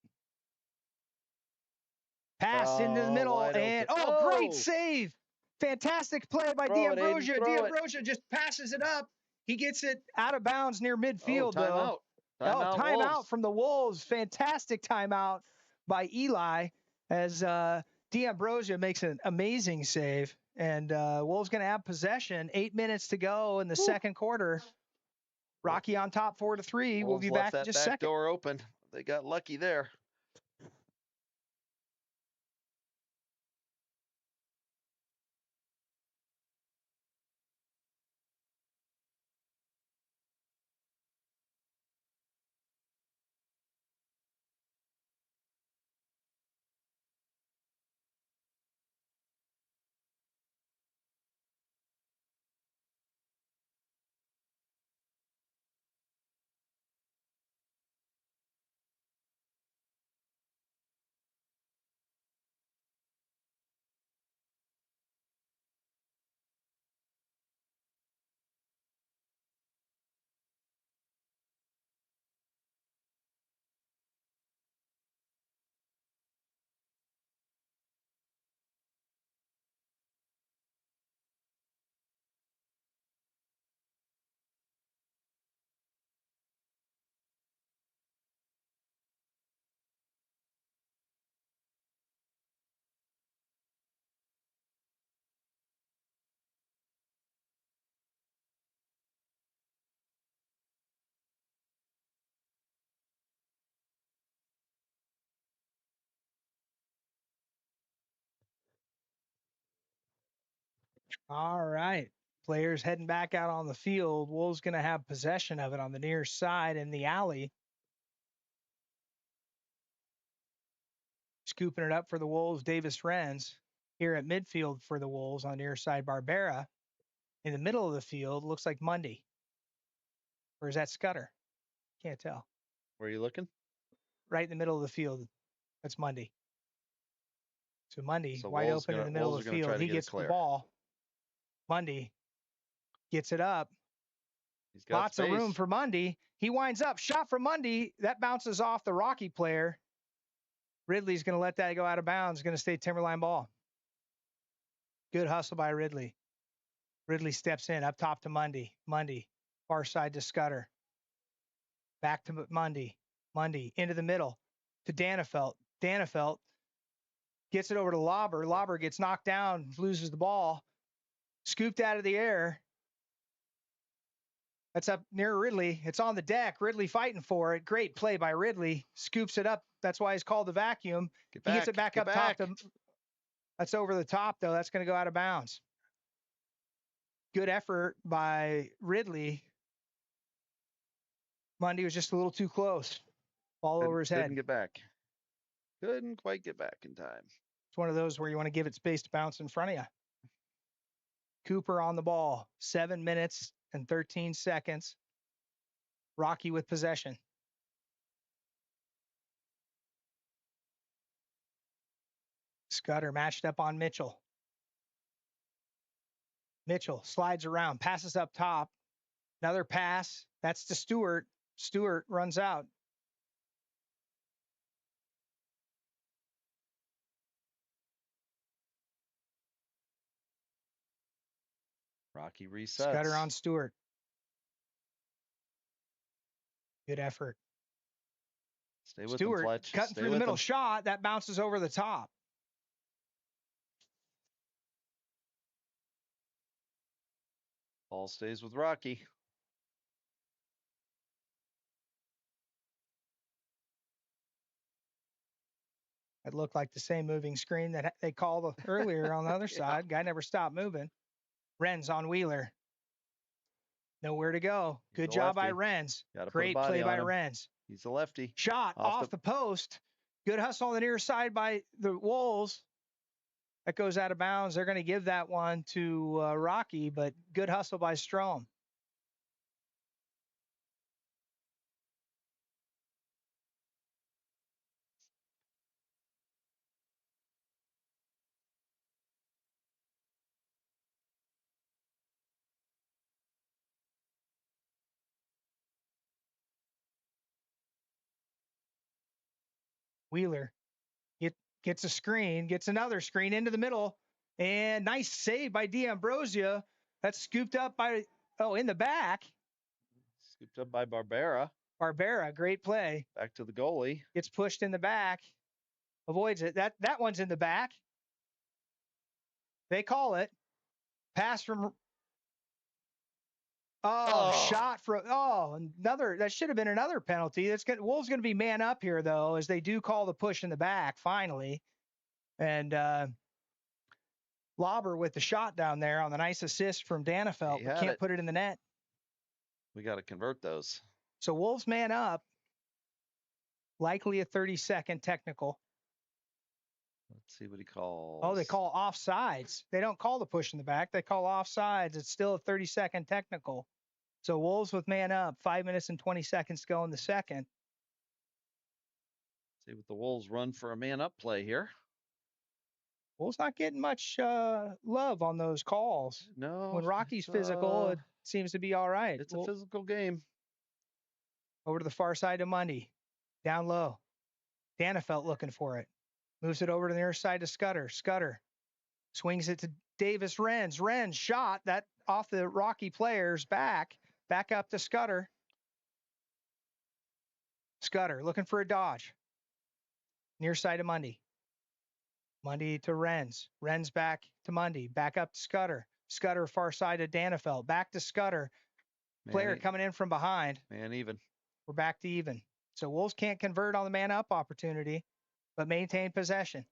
Pass into the middle and great save. Fantastic play by D'Ambrosio. D'Ambrosio just passes it up. He gets it out of bounds near midfield, though. Timeout from the Wolves. Fantastic timeout by Eli as D'Ambrosio makes an amazing save. And Wolves going to have possession. 8 minutes to go in the second quarter. Rocky on top 4-3. We'll be back in just a second. Door open. They got lucky there. All right. Players heading back out on the field. Wolves going to have possession of it on the near side in the alley. Scooping it up for the Wolves, Davis Renz. Here at midfield for the Wolves on the near side, Barbera. In the middle of the field, looks like Mundy. Or is that Scudder? Can't tell. Where are you looking? Right in the middle of the field. That's Mundy. So Mundy, wide open in the middle of the field. He gets the ball. Mundy gets it up. He's got Lots space. of room for Mundy. He winds up. Shot from Mundy. That bounces off the Rocky player. Ridley's going to let that go out of bounds. Going to stay Timberline ball. Good hustle by Ridley. Ridley steps in up top to Mundy. Mundy, far side to Scudder. Back to Mundy. Mundy into the middle to Danefelt. Danefelt gets it over to Lauber. Lauber gets knocked down, loses the ball. Scooped out of the air. That's up near Ridley. It's on the deck. Ridley fighting for it. Great play by Ridley. Scoops it up. That's why he's called the vacuum. He gets it back up top. That's over the top, though. That's going to go out of bounds. Good effort by Ridley. Mundy was just a little too close. Ball over his head. Couldn't get back. Couldn't quite get back in time. It's one of those where you want to give it space to bounce in front of you. Cooper on the ball. 7 minutes and 13 seconds. Rocky with possession. Scudder matched up on Mitchell. Mitchell slides around, passes up top. Another pass. That's to Stewart. Stewart runs out. Rocky resets. Scudder on Stewart. Good effort. Stay with Stewart him, Fletch. cutting through the middle shot. That bounces over the top. Ball stays with Rocky. It looked like the same moving screen that they called earlier on the other side. Guy never stopped moving. Renz on Wheeler. Nowhere to go. Good job by Renz. Great play by Renz. He's a lefty. Shot off the post. Good hustle on the near side by the Wolves. That goes out of bounds. They're going to give that one to Rocky, but good hustle by Strom. Wheeler gets a screen, gets another screen into the middle, and nice save by D'Ambrosio. That's scooped up by, in the back. Scooped up by Barbera. Barbera, great play. Back to the goalie. Gets pushed in the back. Avoids it. That one's in the back. They call it. Pass from. Shot from. Another. That should have been another penalty. Wolves going to be man up here, though, as they do call the push in the back, finally. And Lauber with the shot down there on the nice assist from Danefelt. Can't put it in the net. We got to convert those. So Wolves man up. Likely a 30-second technical. Let's see what he calls. Oh, they call offsides. They don't call the push in the back. They call offsides. It's still a 30-second technical. So Wolves with man up. 5 minutes and 20 seconds to go in the second. See what the Wolves run for a man up play here. Wolves not getting much love on those calls. No. When Rocky's physical, it seems to be all right. It's a physical game. Over to the far side of Mundy. Down low. Danefelt looking for it. Moves it over to the near side to Scudder. Scudder swings it to Davis Renz. Renz shot that off the Rocky player's back. Back up to Scudder. Scudder looking for a dodge. Near side of Mundy. Mundy to Renz. Renz back to Mundy. Back up to Scudder. Scudder far side to Danefelt. Back to Scudder. Player coming in from behind. Man even. We're back to even. So Wolves can't convert on the man up opportunity, but maintain possession.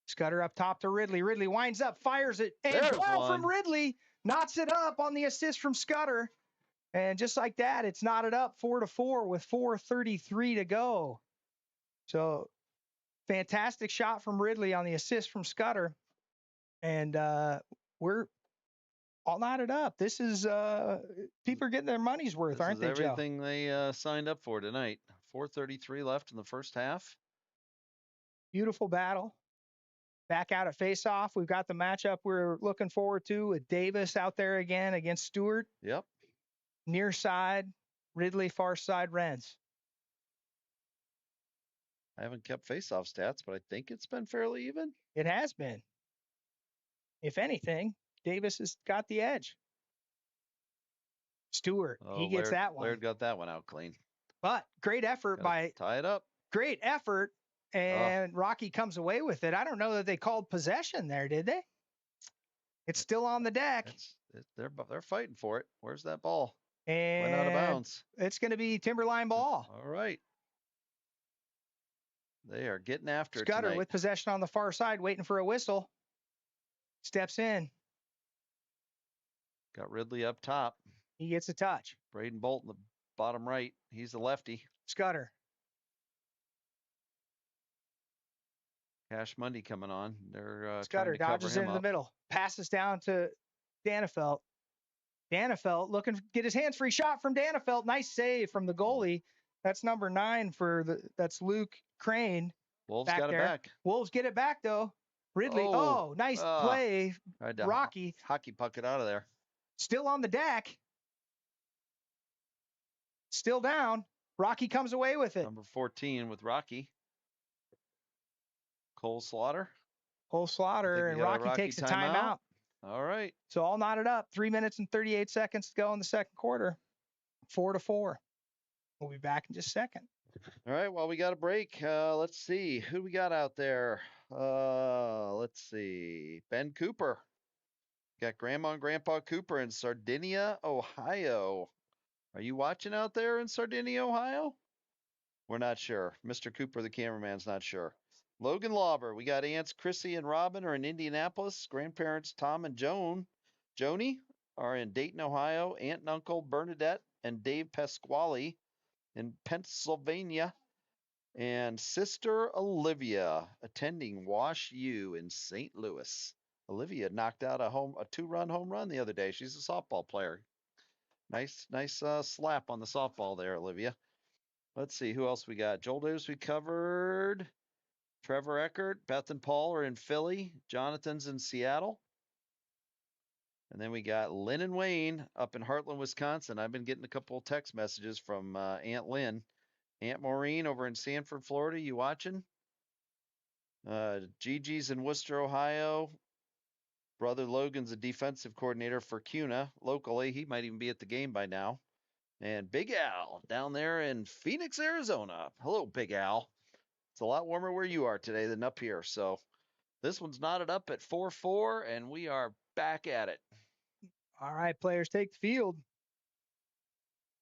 Scudder up top to Ridley. Ridley winds up, fires it, and ball from Ridley. Knots it up on the assist from Scudder. And just like that, it's knotted up 4-4 with 4:33 to go. So fantastic shot from Ridley on the assist from Scudder. And we're all knotted up. This is people are getting their money's worth, aren't they, Joe? Everything they signed up for tonight. 4:33 left in the first half. Beautiful battle. back out at Faceoff. We've got the matchup we're looking forward to with Davis out there again against Stewart. Yep. Near side, Ridley, far side, Renz. I haven't kept face-off stats, but I think it's been fairly even. It has been. If anything, Davis has got the edge. Stewart, he gets that one. Laird got that one out clean. But great effort by tie it up. Great effort, and Rocky comes away with it. I don't know that they called possession there, did they? It's still on the deck. They're fighting for it. Where's that ball? And went out of bounds. It's going to be Timberline ball. All right. They are getting after Scudder it tonight. with possession on the far side, waiting for a whistle. Steps in. Got Ridley up top. He gets a touch. Braden Bolt in the bottom right. He's the lefty. Scudder. Cash Monday coming on. They're Scudder dodges into the middle. Passes down to Danefelt. Danefelt looking to get his hands free. Shot from Danefelt. Nice save from the goalie. That's number 9 that's Luke Crane. Wolves got it back. Wolves get it back though. Ridley. Oh, nice play. Rocky. Hockey puck it out of there. Still on the deck. Still down. Rocky comes away with it. Number 14 with Rocky. Cole Slaughter. And Rocky takes a timeout. All right. So all knotted up. 3 minutes and 38 seconds to go in the second quarter. 4-4. We'll be back in just a second. All right. Well, we got a break. Let's see who we got out there. Let's see. Ben Cooper. Got Grandma and Grandpa Cooper in Sardinia, Ohio. Are you watching out there in Sardinia, Ohio? We're not sure. Mr. Cooper, the cameraman's not sure. Logan Lauber. We got aunts Chrissy and Robin are in Indianapolis. Grandparents Tom and Joni are in Dayton, Ohio. Aunt and Uncle Bernadette and Dave Pasquale in Pennsylvania. And Sister Olivia attending Wash U in St. Louis. Olivia knocked out a 2-run home run the other day. She's a softball player. Nice slap on the softball there, Olivia. Let's see who else we got. Joel Davis we covered. Trevor Eckert, Beth and Paul are in Philly. Jonathan's in Seattle. And then we got Lynn and Wayne up in Heartland, Wisconsin. I've been getting a couple of text messages from Aunt Lynn. Aunt Maureen over in Sanford, Florida. You watching? Gigi's in Worcester, Ohio. Brother Logan's a defensive coordinator for CUNA locally. He might even be at the game by now. And Big Al down there in Phoenix, Arizona. Hello, Big Al. It's a lot warmer where you are today than up here. So this one's knotted up at 4-4, and we are back at it. All right, players take the field.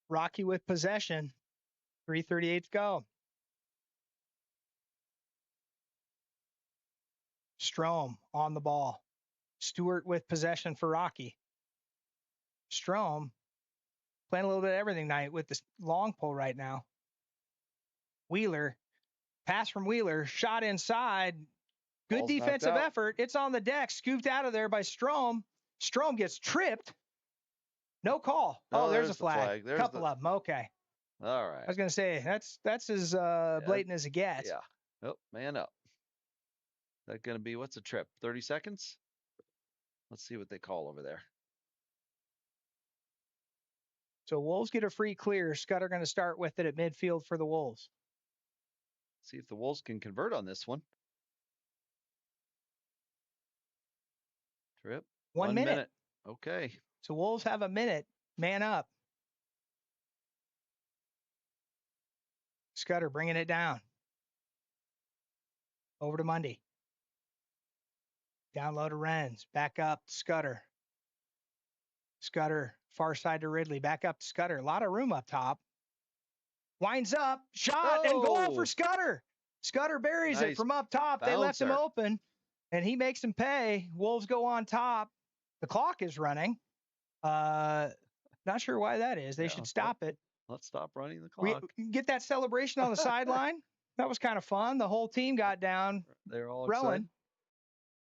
Rocky with possession. 3:38 to go. Strome on the ball. Stewart with possession for Rocky. Strome playing a little bit of everything tonight with this long pole right now. Wheeler. Pass from Wheeler. Shot inside. Good Ball's defensive effort. It's on the deck. Scooped out of there by Strome. Strome gets tripped. No call. Oh, there's a flag. There's couple of them. Okay. All right. I was going to say, that's as blatant as it gets. Yeah. Oh, man up. Is that going to be, what's a trip? 30 seconds? Let's see what they call over there. So Wolves get a free clear. Scudder going to start with it at midfield for the Wolves. See if the Wolves can convert on this one. Trip. 1 minute. Okay. So Wolves have a minute. Man up. Scudder bringing it down. Over to Mundy. Down low to Renz. Back up to Scudder. Scudder, far side to Ridley. Back up to Scudder. A lot of room up top. Winds up. Shot and goal for Scudder. Scudder buries it from up top. They left him open, and he makes him pay. Wolves go on top. The clock is running. Not sure why that is. They should stop it. Let's stop running the clock. We get that celebration on the sideline. That was kind of fun. The whole team got down. They're all rowing. excited.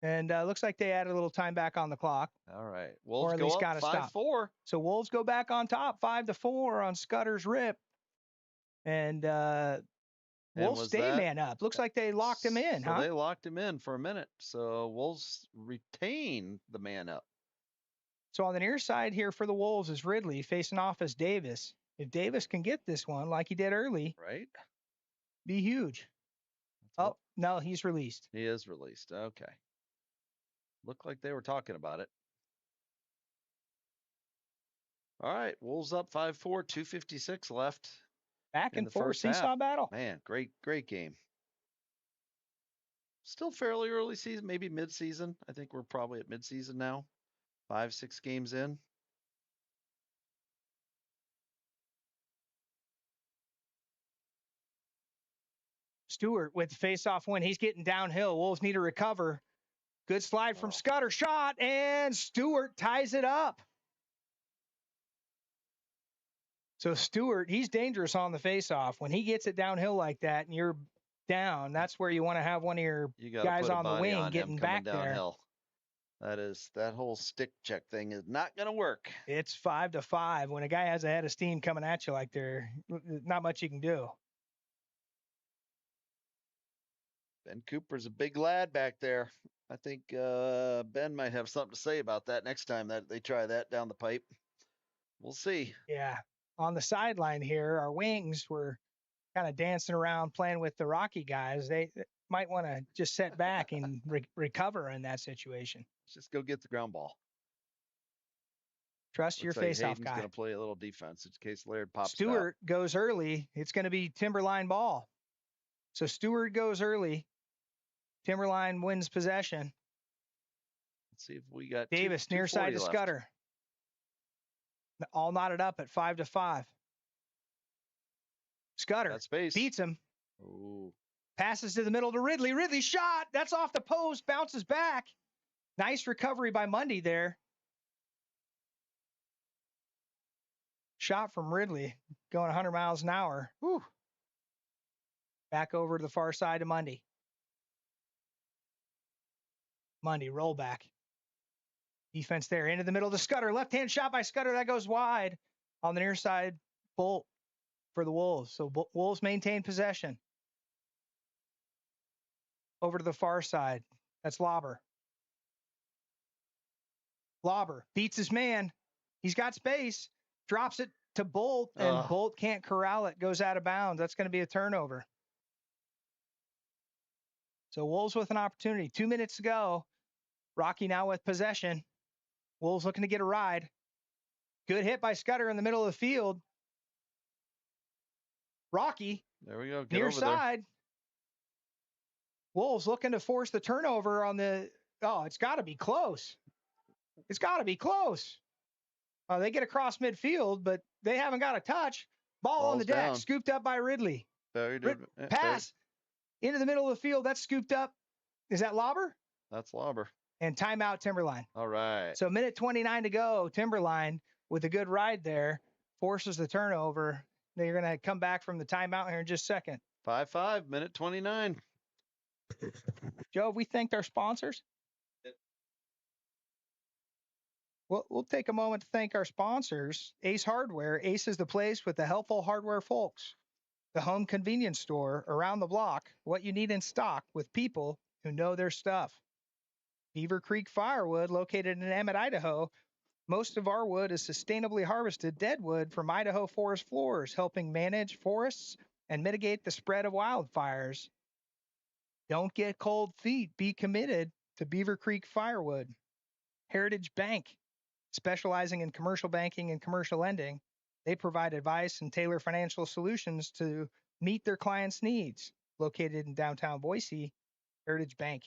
And looks like they added a little time back on the clock. All right. Wolves go up 5-4. So Wolves go back on top 5-4 on Scudder's rip. And And Wolves was stay that man up. Looks like they locked him in, so huh? they locked him in for a minute. So Wolves retain the man up. So on the near side here for the Wolves is Ridley facing off as Davis. If Davis can get this one like he did early, Right? be huge. Oh, no, he's released. He is released. Okay. Looked like they were talking about it. All right. Wolves up 5-4, 2:56 left. Back in and the forth first half. seesaw battle. Man, great game. Still fairly early season, maybe mid-season. I think we're probably at mid-season now. 5-6 games in. Stewart with the face-off win. He's getting downhill. Wolves need to recover. Good slide from Scudder. Shot, and Stewart ties it up. So Stewart, he's dangerous on the face-off. When he gets it downhill like that and you're down, that's where you want to have one of your guys on the wing getting back downhill. That whole stick check thing is not going to work. It's 5-5. When a guy has a head of steam coming at you like there, not much you can do. Ben Cooper's a big lad back there. I think Ben might have something to say about that next time that they try that down the pipe. We'll see. Yeah. On the sideline here, our wings were kind of dancing around playing with the Rocky guys. They might want to just sit back and recover in that situation. Let's just go get the ground ball. Trust your face-off guy. Hayden's going to play a little defense in case Laird pops Stewart goes early. It's going to be Timberline ball. So Stewart goes early. Timberline wins possession. Let's see if we got Davis near side to Scudder. All knotted up at 5-5. Scudder beats him. Ooh. Passes to the middle to Ridley. Ridley shot. That's off the post. Bounces back. Nice recovery by Mundy there. Shot from Ridley going 100 miles an hour. Whew. Back over to the far side to Mundy. Mundy, roll back. Defense there. Into the middle to Scudder. Left-hand shot by Scudder. That goes wide. On the near side, Bolt for the Wolves. So Wolves maintain possession. Over to the far side. That's Lauber. Lauber beats his man. He's got space. Drops it to Bolt, and Bolt can't corral it. Goes out of bounds. That's going to be a turnover. So Wolves with an opportunity. 2 minutes to go. Rocky now with possession. Wolves looking to get a ride. Good hit by Scudder in the middle of the field. Rocky. There we go. Near side. Wolves looking to force the turnover on the. Oh, it's got to be close. It's got to be close. They get across midfield, but they haven't got a touch. Ball on the deck. Down. Scooped up by Ridley. Pass into the middle of the field. That's scooped up. Is that Lauber? That's Lauber. And timeout Timberline. All right. So minute 29 to go. Timberline with a good ride there forces the turnover. They're going to come back from the timeout here in just a second. 5-5, minute 29. Joe, have we thanked our sponsors? Well, we'll take a moment to thank our sponsors. Ace Hardware. Ace is the place with the helpful hardware folks. The home convenience store around the block. What you need in stock with people who know their stuff. Beaver Creek Firewood, located in Emmett, Idaho. Most of our wood is sustainably harvested dead wood from Idaho forest floors, helping manage forests and mitigate the spread of wildfires. Don't get cold feet. Be committed to Beaver Creek Firewood. Heritage Bank, specializing in commercial banking and commercial lending. They provide advice and tailor financial solutions to meet their clients' needs. Located in downtown Boise, Heritage Bank.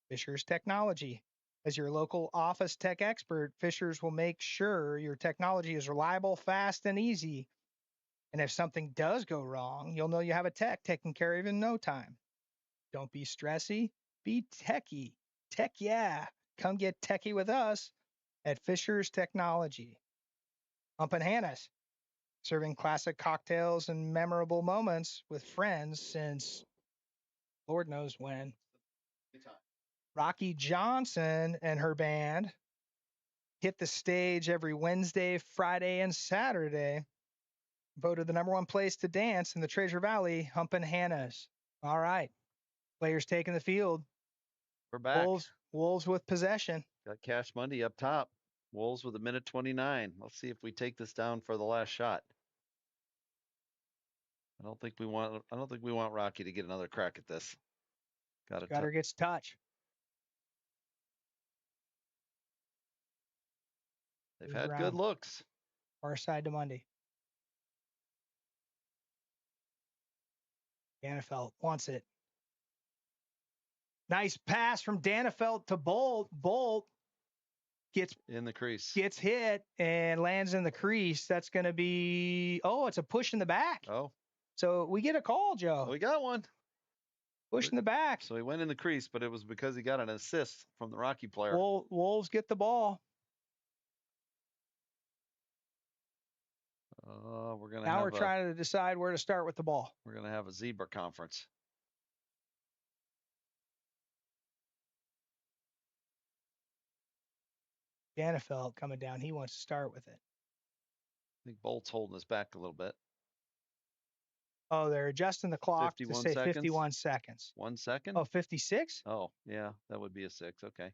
Fisher's Technology. As your local office tech expert, Fisher's will make sure your technology is reliable, fast, and easy. And if something does go wrong, you'll know you have a tech taken care of in no time. Don't be stressy, be techie. Tech, yeah. Come get techie with us at Fisher's Technology. Humpin' Hannah's, serving classic cocktails and memorable moments with friends since Lord knows when. Rocky Johnson and her band hit the stage every Wednesday, Friday, and Saturday. voted the #1 place to dance in the Treasure Valley, Humpin' Hannah's. All right. Players taking the field. We're back. Wolves with possession. Got Cash Monday up top. Wolves with 1:29. Let's see if we take this down for the last shot. I don't think we want Rocky to get another crack at this. Scudder gets touch. They've had good looks. Far side to Monday. Danefeld wants it. Nice pass from Danefeld to Bolt. Bolt gets in the crease. Gets hit and lands in the crease. That's going to be, it's a push in the back. Oh. So we get a call, Joe. We got one. Push in the back. So he went in the crease, but it was because he got an assist from the Rocky player. Wolves get the ball. We're trying to decide where to start with the ball. We're going to have a zebra conference. Danefeld coming down. He wants to start with it. I think Bolt's holding us back a little bit. Oh, they're adjusting the clock to say 51 seconds. 1 second? Oh, 56? Oh, yeah, that would be a 6. Okay.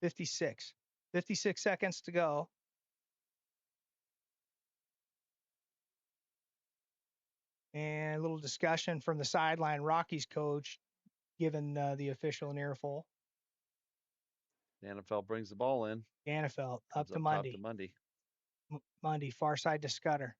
56. 56 seconds to go. And a little discussion from the sideline. Rocky's coach giving the official an earful. Danefeld brings the ball in. Danefeld up to Monday. Monday, far side to Scudder.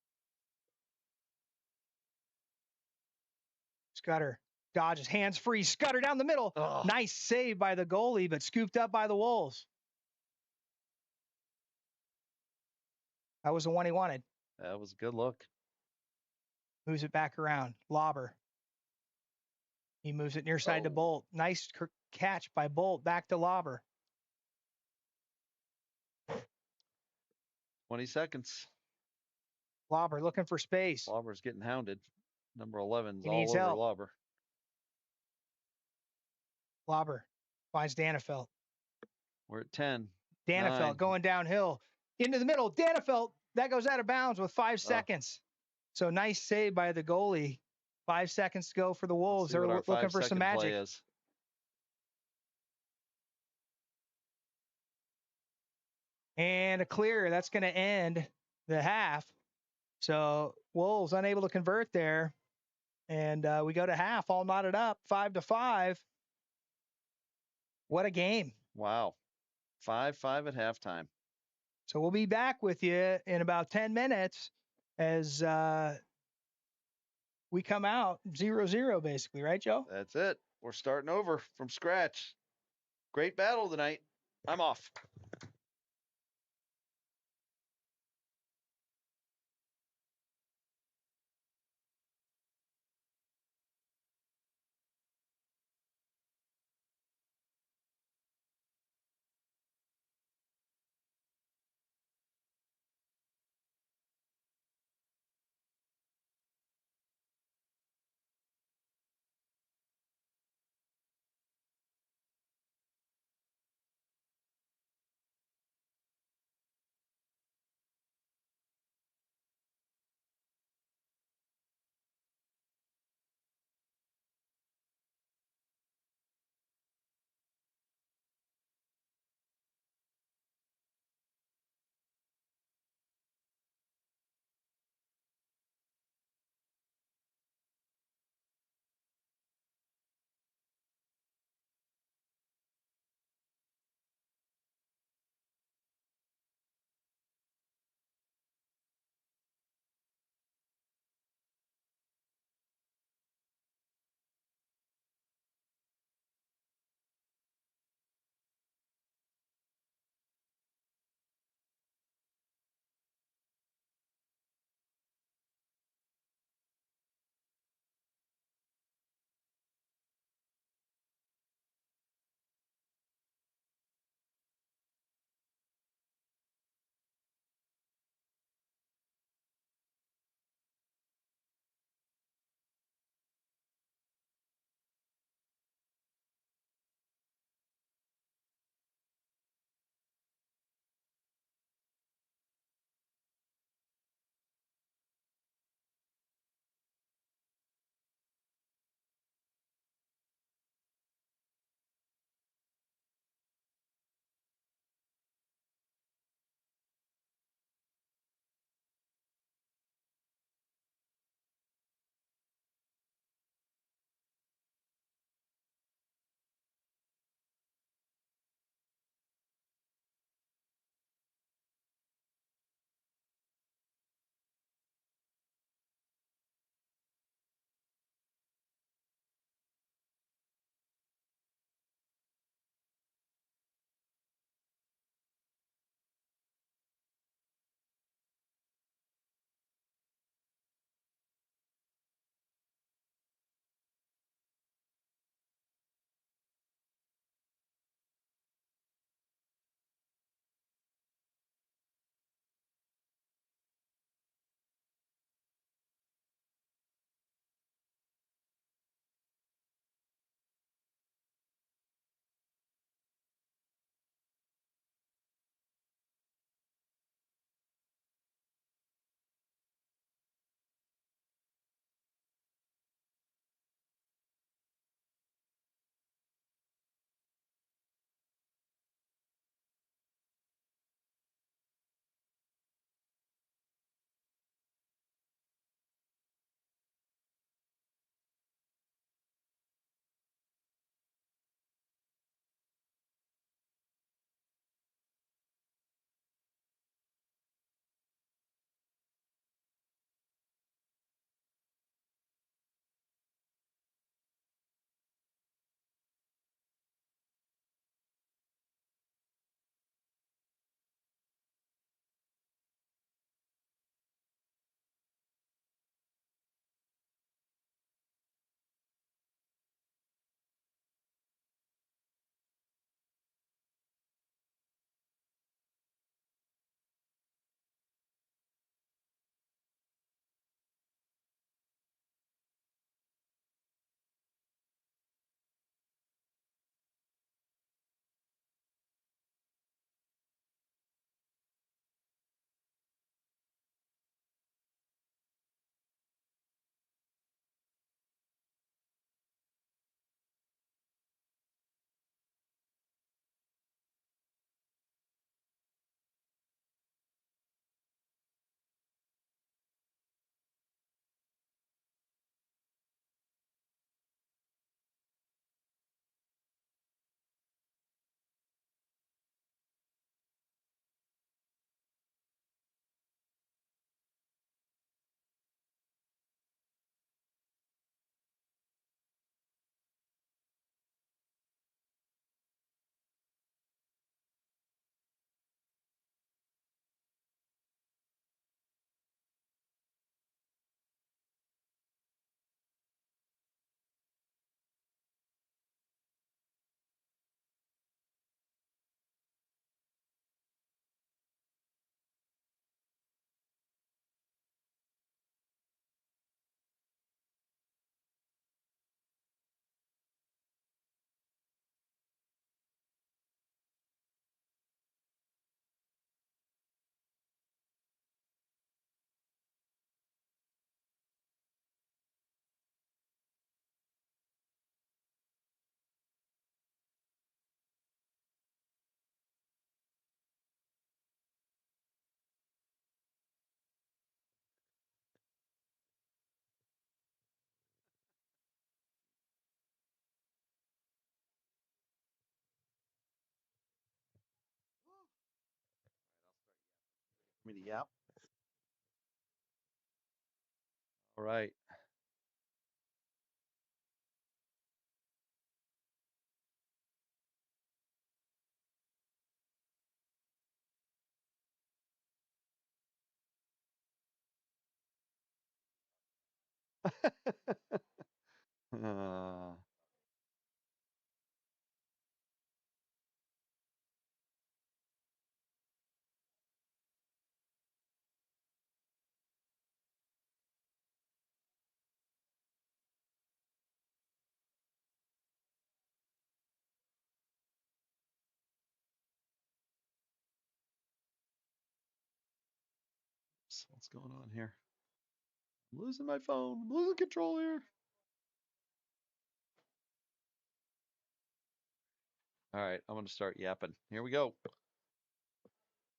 Scudder dodges, hands free. Scudder down the middle. Oh. Nice save by the goalie, but scooped up by the Wolves. That was the one he wanted. That was a good look. Moves it back around. Lobber. He moves it near side to Bolt. Nice catch by Bolt. Back to Lobber. 20 seconds. Lobber looking for space. Lobber's getting hounded. Number 11's he all needs over help. Lobber. Lobber finds Danefeld. We're at 10. Danefeld 9. going downhill. Into the middle. Danefeld. That goes out of bounds with 5 seconds. So nice save by the goalie. 5 seconds to go for the Wolves. They're looking for some magic. And a clear. That's going to end the half. So Wolves unable to convert there. And we go to half all knotted up, 5-5. What a game. Wow. 5-5 at halftime. So we'll be back with you in about 10 minutes as we come out 0-0 basically, right, Joe? That's it. We're starting over from scratch. Great battle tonight. I'm off. Me to yap. All right. uh, what's going on here? I'm losing my phone. I'm losing control here. All right, I'm going to start yapping. Here we go.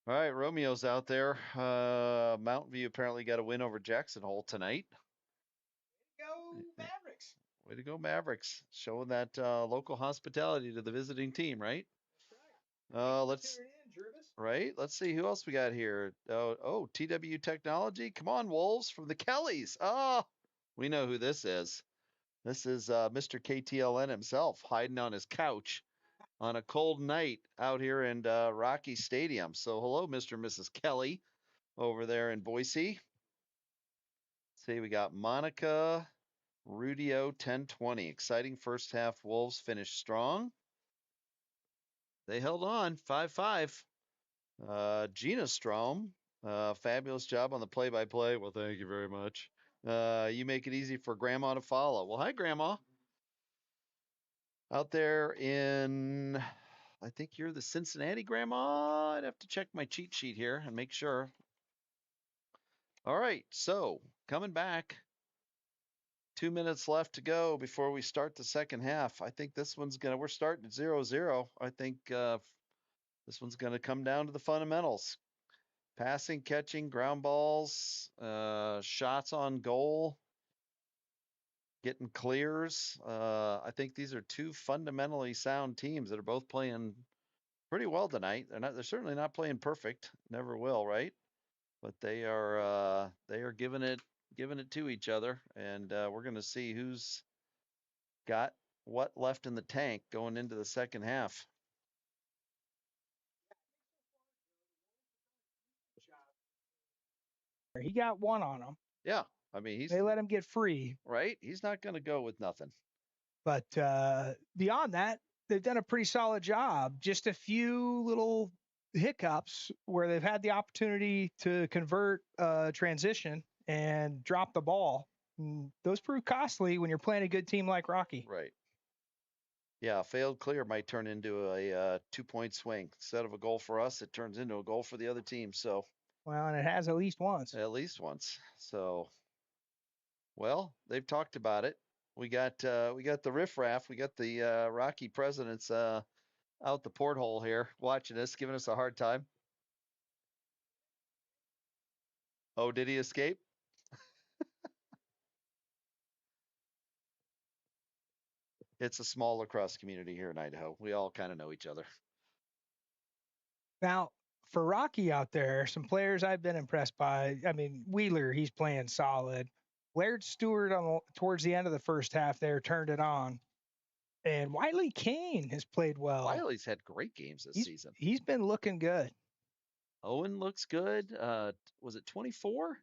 All right, Romeo's out there. Mountain View apparently got a win over Jackson Hole tonight. Go Mavericks. Way to go, Mavericks. Showing that local hospitality to the visiting team, right? Let's right. Let's see who else we got here. Oh, TW Technology. Come on, Wolves from the Kellys. Oh, we know who this is. This is Mr. KTLN himself, hiding on his couch on a cold night out here in Rocky Stadium. So hello, Mr. and Mrs. Kelly over there in Boise. See, we got Monica, Rudio 1020. Exciting first half. Wolves finished strong. They held on 5-5. Gina Strom, fabulous job on the play-by-play. Well, thank you very much. You make it easy for Grandma to follow. Well, hi, Grandma. Out there in, I think you're the Cincinnati Grandma. I'd have to check my cheat sheet here and make sure. All right, so coming back. 2 minutes left to go before we start the second half. I think this one's we're starting at 0-0. I think this one's gonna come down to the fundamentals. Passing, catching, ground balls, shots on goal, getting clears. I think these are two fundamentally sound teams that are both playing pretty well tonight. They're certainly not playing perfect. Never will, right? But they are giving it to each other, and we're gonna see who's got what left in the tank going into the second half. He got one on him. Yeah, I mean They let him get free. right. He's not going to go with nothing. But beyond that, they've done a pretty solid job. Just a few little hiccups where they've had the opportunity to convert transition and drop the ball. And those prove costly when you're playing a good team like Rocky. Right. Yeah, failed clear might turn into a 2-point swing. Instead of a goal for us, it turns into a goal for the other team. So, well, and it has at least once. At least once. So, well, they've talked about it. We got the riffraff. We got the Rocky presidents out the porthole here, watching us, giving us a hard time. Oh, did he escape? It's a small lacrosse community here in Idaho. We all kind of know each other. Now, for Rocky out there, some players I've been impressed by. I mean, Wheeler, he's playing solid. Laird Stewart towards the end of the first half there turned it on. And Wiley Kane has played well. Wiley's had great games this season. He's been looking good. Owen looks good. Was it 24?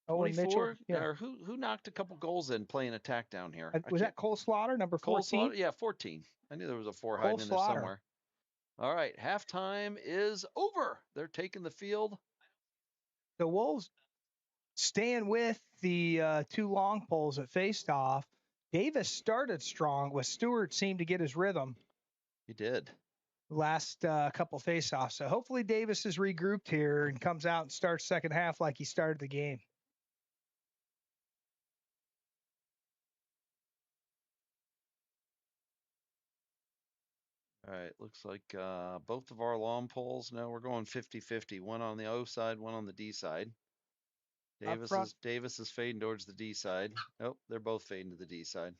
Owen Mitchell. Yeah. Or who knocked a couple goals in playing attack down here? Was that Cole Slaughter, number 14? Yeah, 14. I knew there was a 4 hiding in there somewhere. All right, halftime is over. They're taking the field. The Wolves staying with the two long poles at Faceoff. Davis started strong, with Stewart seemed to get his rhythm. He did. Last couple Faceoffs. So hopefully Davis is regrouped here and comes out and starts second half like he started the game. All right, looks like both of our long poles. Now we're going 50-50. One on the O side, one on the D side. Davis is fading towards the D side. Oh, they're both fading to the D side.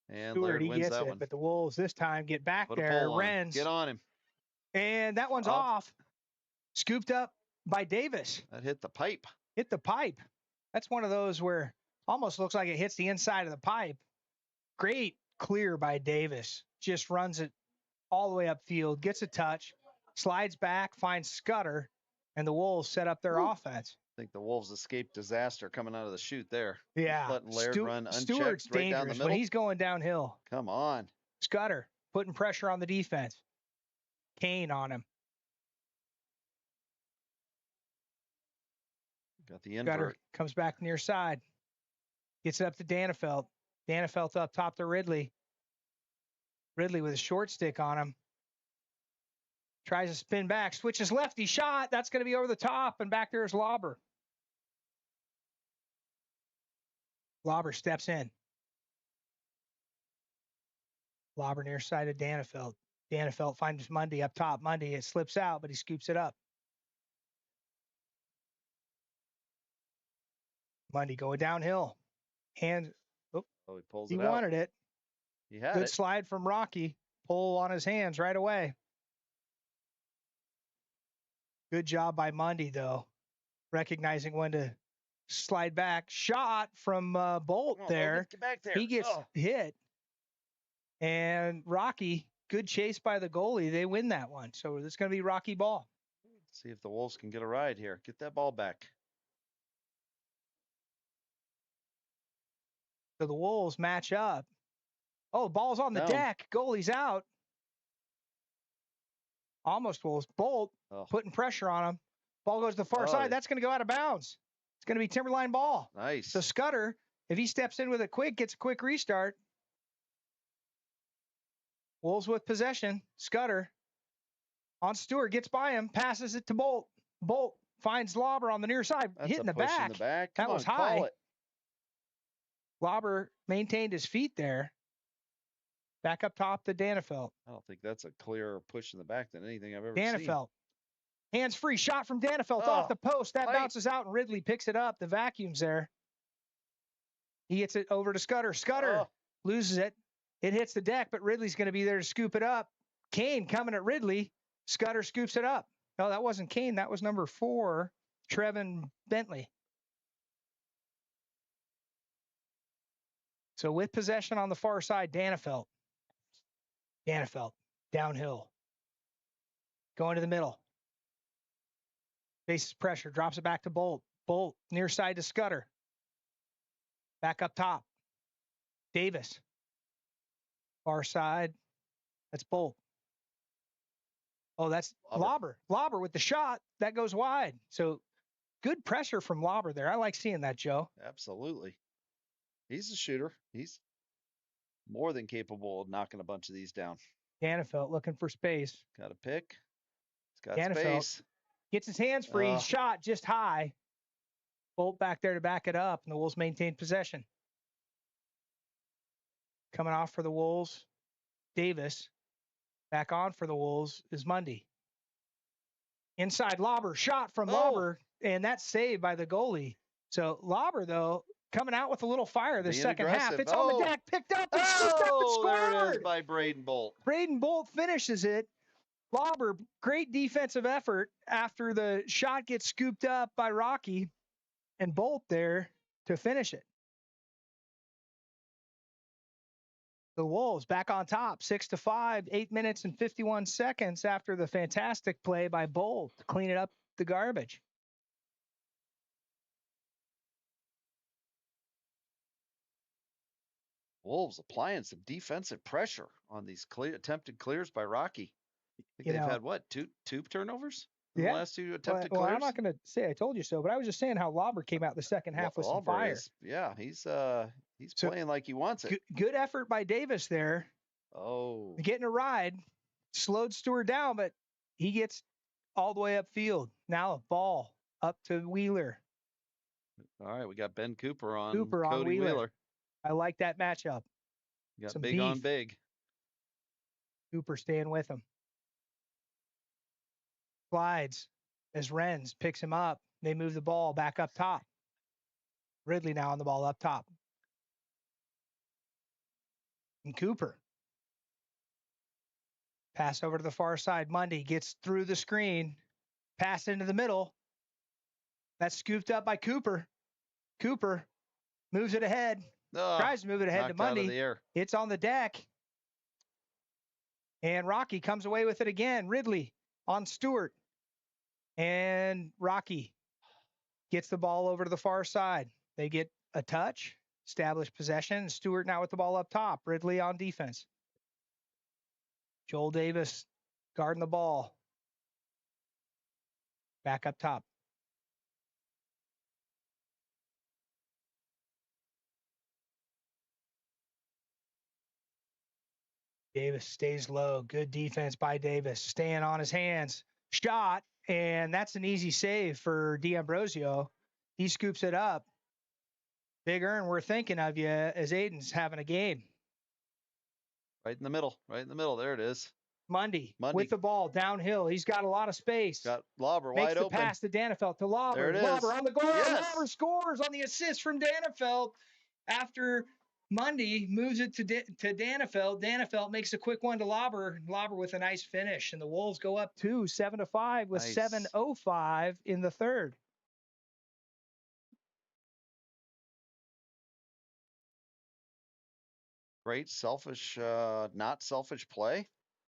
And Stewart, Laird wins that one. But the Wolves this time get back Put there. Renz. Get on him. And that one's off. Scooped up by Davis. That hit the pipe. Hit the pipe. That's one of those where almost looks like it hits the inside of the pipe. Great clear by Davis. Just runs it all the way upfield, gets a touch, slides back, finds Scudder, and the Wolves set up their offense. I think the Wolves escaped disaster coming out of the chute there. Yeah. Letting Laird run unchecked Stewart's right down the dangerous middle. when he's going downhill. Come on. Scudder putting pressure on the defense. Kane on him. Got the invert. Scudder comes back near side. Gets it up to Danefeld. Danefeld up top to Ridley. Ridley with a short stick on him. Tries to spin back. Switches lefty shot. That's going to be over the top. And back there is Lauber. Lauber steps in. Lauber near side of Danefeld. Danefeld finds Mundy up top. Mundy, it slips out, but he scoops it up. Mundy going downhill. Hand. Oh, he pulls He it out. wanted it. He had Good it. slide from Rocky. Pull on his hands right away. Good job by Mundy, though. Recognizing when to slide back. Shot from Bolt there. Get back there. He gets hit. And Rocky, good chase by the goalie. They win that one. So it's going to be Rocky ball. See if the Wolves can get a ride here. Get that ball back. So the Wolves match up. Oh, ball's on the deck. Goalie's out. Almost Wolves. Bolt putting pressure on him. Ball goes to the far side. That's going to go out of bounds. It's going to be Timberline ball. Nice. So Scudder, if he steps in with it quick, gets a quick restart. Wolves with possession. Scudder on Stewart, gets by him, passes it to Bolt. Bolt finds Lauber on the near side, hitting the back. That was high. Lauber maintained his feet there. Back up top to Danefeld. I don't think that's a clearer push in the back than anything I've ever Danefeld. Hands free. Shot from Danefeld off the post. That bounces out, and Ridley picks it up. The vacuum's there. He gets it over to Scudder. Scudder loses it. It hits the deck, but Ridley's going to be there to scoop it up. Kane coming at Ridley. Scudder scoops it up. No, that wasn't Kane. That was number 4, Trevin Bentley. So with possession on the far side, Danefeld. Danefeld, downhill. Going to the middle. Faces pressure, drops it back to Bolt. Bolt, near side to Scudder. Back up top. Davis. Far side. That's Bolt. Oh, that's Lauber. Lauber with the shot. That goes wide. So good pressure from Lauber there. I like seeing that, Joe. Absolutely. He's a shooter. He's more than capable of knocking a bunch of these down. Danefeld looking for space. Got a pick. He's got Danefeld space. Gets his hands free. Shot just high. Bolt back there to back it up, and the Wolves maintain possession. Coming off for the Wolves, Davis. Back on for the Wolves is Mundy. Inside Lauber, shot from Lauber, and that's saved by the goalie. So Lauber, though, coming out with a little fire this second half. It's on the deck, picked up, and scooped up and scored. There it is by Braden Bolt. Braden Bolt finishes it. Lauber, great defensive effort after the shot gets scooped up by Rocky, and Bolt there to finish it. The Wolves back on top, 6-5, 8 minutes and 51 seconds after the fantastic play by Bolt to clean it up the garbage. Wolves applying some defensive pressure on these attempted clears by Rocky. I think they've had, what, two turnovers in the last 2 attempted clears? Well, I'm not going to say I told you so, but I was just saying how Lauber came out the second half with some fire. He's playing like he wants it. Good effort by Davis there. Oh. Getting a ride. Slowed Stewart down, but he gets all the way upfield. Now a ball up to Wheeler. All right, we got Ben Cooper on Cody Wheeler. I like that matchup. Got some big beef on big. Cooper staying with him. Slides as Renz picks him up. They move the ball back up top. Ridley now on the ball up top. And Cooper. Pass over to the far side. Mundy gets through the screen. Pass into the middle. That's scooped up by Cooper. Cooper moves it ahead. Tries to move it ahead to knocked out of Mundy. the air. It's on the deck. And Rocky comes away with it again. Ridley on Stewart. And Rocky gets the ball over to the far side. They get a touch, establish possession. Stewart now with the ball up top. Ridley on defense. Joel Davis guarding the ball. Back up top. Davis stays low. Good defense by Davis. Staying on his hands. Shot. And that's an easy save for D'Ambrosio. He scoops it up. Big Earn, we're thinking of you as Aiden's having a game. Right in the middle. Right in the middle. There it is. Mundy with the ball downhill. He's got a lot of space. Got Lauber Makes wide the open. pass to Danefeld to Lauber. There it is. Lauber on the goal. Yes. Lauber scores on the assist from Danefeld after Mundy moves it to Danefeld. Danefeld makes a quick one to Lauber. Lauber with a nice finish. And the Wolves go up 7-5 with 7:05 in the third. Great selfish, not selfish play.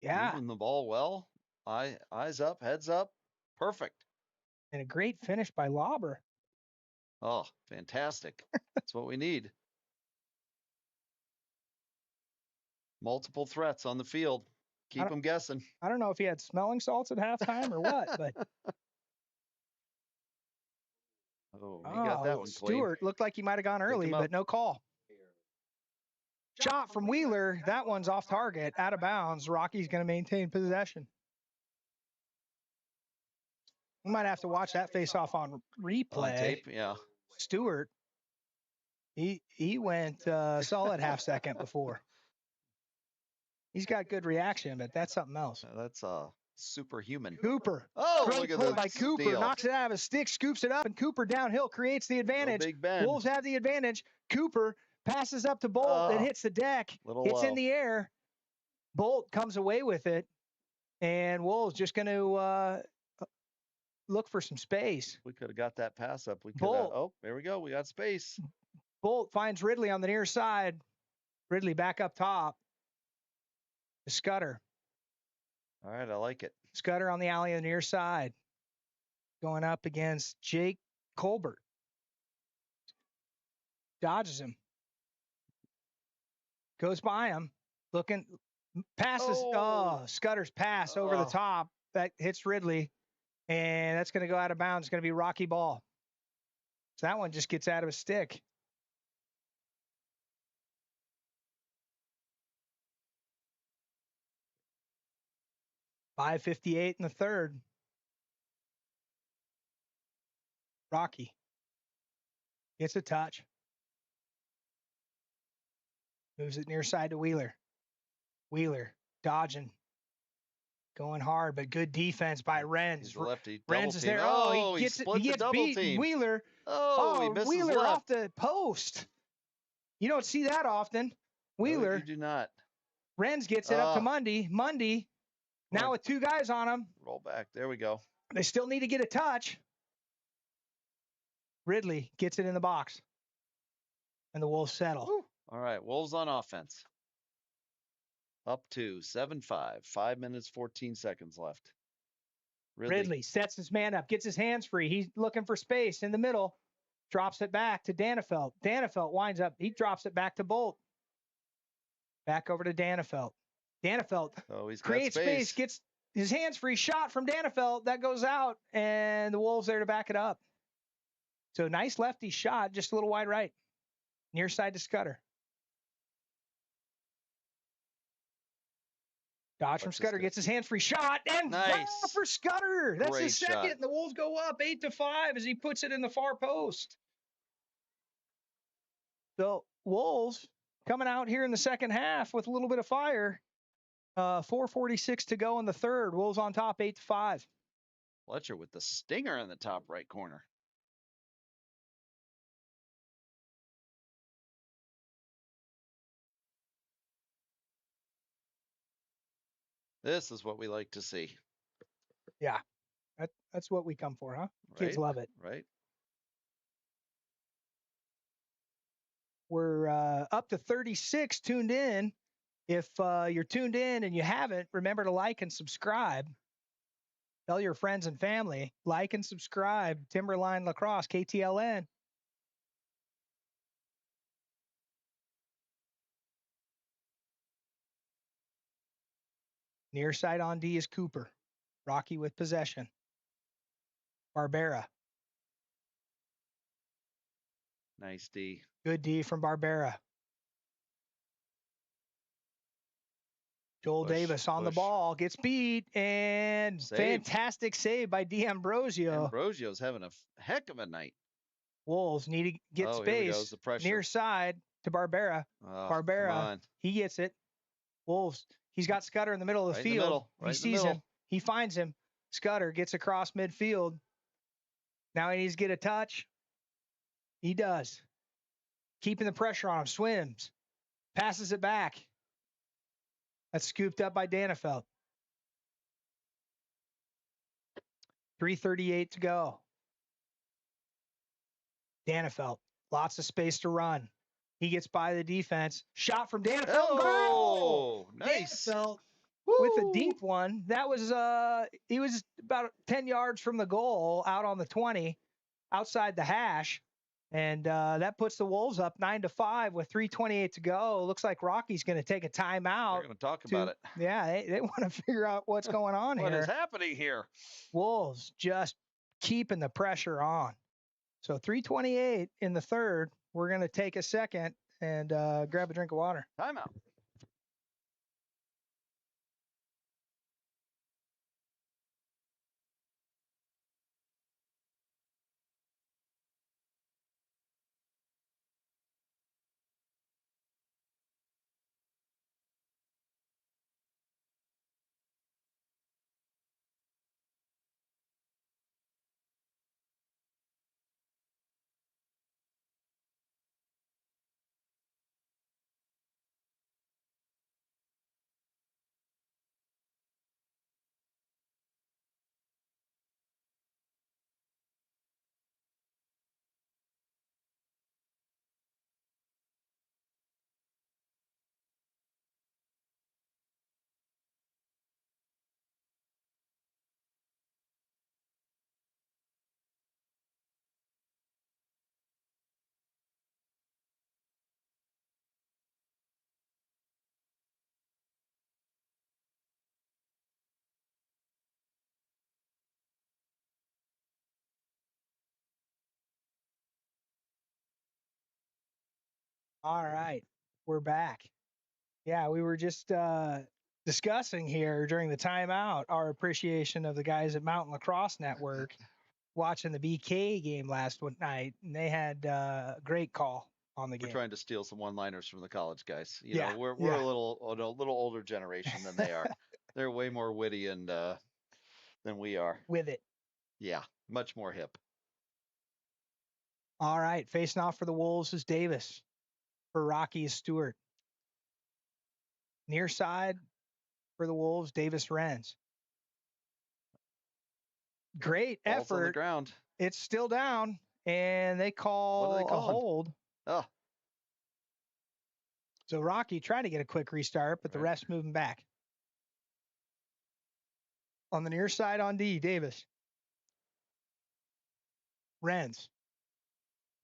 Yeah. Moving the ball well. Eyes up, heads up. Perfect. And a great finish by Lauber. Oh, fantastic. That's what we need. Multiple threats on the field. Keep them guessing. I don't know if he had smelling salts at halftime or what, but. He got that one clean. Stewart looked like he might have gone early, but no call. Shot from Wheeler. That one's off target, out of bounds. Rocky's going to maintain possession. We might have to watch that face-off on replay. On tape, yeah. Stewart, he went solid half second before. He's got good reaction, but that's something else. That's superhuman. Cooper. Oh, great look at play that by Cooper. steal. Knocks it out of his stick, scoops it up, and Cooper downhill creates the advantage. Big Ben. Wolves have the advantage. Cooper passes up to Bolt. It hits the deck. It's in the air. Bolt comes away with it, and Wolves just going to look for some space. We could have got that pass up. We could. Bolt. There we go. We got space. Bolt finds Ridley on the near side. Ridley back up top. The Scudder. All right, I like it. Scudder on the alley on the near side. Going up against Jake Colbert. Dodges him. Goes by him. Looking. Passes. Scudder's pass over the top. That hits Ridley. And that's going to go out of bounds. It's going to be Rocky ball. So that one just gets out of his stick. .5:58 in the third. Rocky gets a touch. Moves it near side to Wheeler. Wheeler dodging. Going hard, but good defense by Renz. Renz is there. He gets beat. Wheeler. He misses Wheeler left. off the post. You don't see that often. Wheeler. No, you do not. Renz gets it up to Mundy. Mundy, now with two guys on him. Roll back. There we go. They still need to get a touch. Ridley gets it in the box. And the Wolves settle. Woo. All right, Wolves on offense. Up to 7-5. 5 minutes, 14 seconds left. Ridley sets his man up, gets his hands free. He's looking for space in the middle. Drops it back to Danefeld. Danefeld winds up. He drops it back to Bolt. Back over to Danefeld. Danefeld creates space, gets his hands free. Shot from Danefeld. That goes out, and the Wolves there to back it up. So nice lefty shot, just a little wide right. Near side to Scudder. Dodge from Scudder, gets his hands free. Shot, and nice for Scudder. That's his second. Shot. And the Wolves go up 8-5 as he puts it in the far post. The Wolves coming out here in the second half with a little bit of fire. 4:46 to go in the third. Wolves on top 8-5. Fletcher with the stinger in the top right corner. This is what we like to see. Yeah, that's what we come for, huh? Right? Kids love it. Right. We're up to 36 tuned in. If you're tuned in and you haven't, remember to like and subscribe. Tell your friends and family. Like and subscribe. Timberline Lacrosse, KTLN. Near side on D is Cooper. Rocky with possession. Barbera. Nice D. Good D from Barbera. Joel Davis on the ball, gets beat, and fantastic save by D'Ambrosio. Ambrosio's having a heck of a night. Wolves need to get space. Here we go, the pressure. Near side to Barbera. Barbera, he gets it. Wolves, he's got Scudder in the middle of the field. He sees him. He finds him. Scudder gets across midfield. Now he needs to get a touch. He does. Keeping the pressure on him. Swims. Passes it back. That's scooped up by Danefeld. 3:38 to go. Danefeld. Lots of space to run. He gets by the defense. Shot from Danefeld. Oh, nice. Danefeld with a deep one. That was he was about 10 yards from the goal, out on the 20, outside the hash. And that puts the Wolves up 9-5 with 3:28 to go. Looks like Rocky's going to take a timeout. We're going to talk about it. Yeah, they want to figure out what's going on here. What is happening here? Wolves just keeping the pressure on. So 3:28 in the third. We're going to take a second and grab a drink of water. Timeout. All right, we're back. Yeah, we were just discussing here during the timeout our appreciation of the guys at Mountain Lacrosse Network watching the BK game last night, and they had a great call on the game. We're trying to steal some one-liners from the college guys. You know, we're a little older generation than they are. They're way more witty and than we are. With it. Yeah, much more hip. All right, facing off for the Wolves is Davis. For Rocky is Stewart. Near side for the Wolves, Davis Renz. Great effort. On the ground. It's still down, and they call a hold. Oh. So Rocky tried to get a quick restart, but the refs moving back. On the near side on D, Davis. Renz.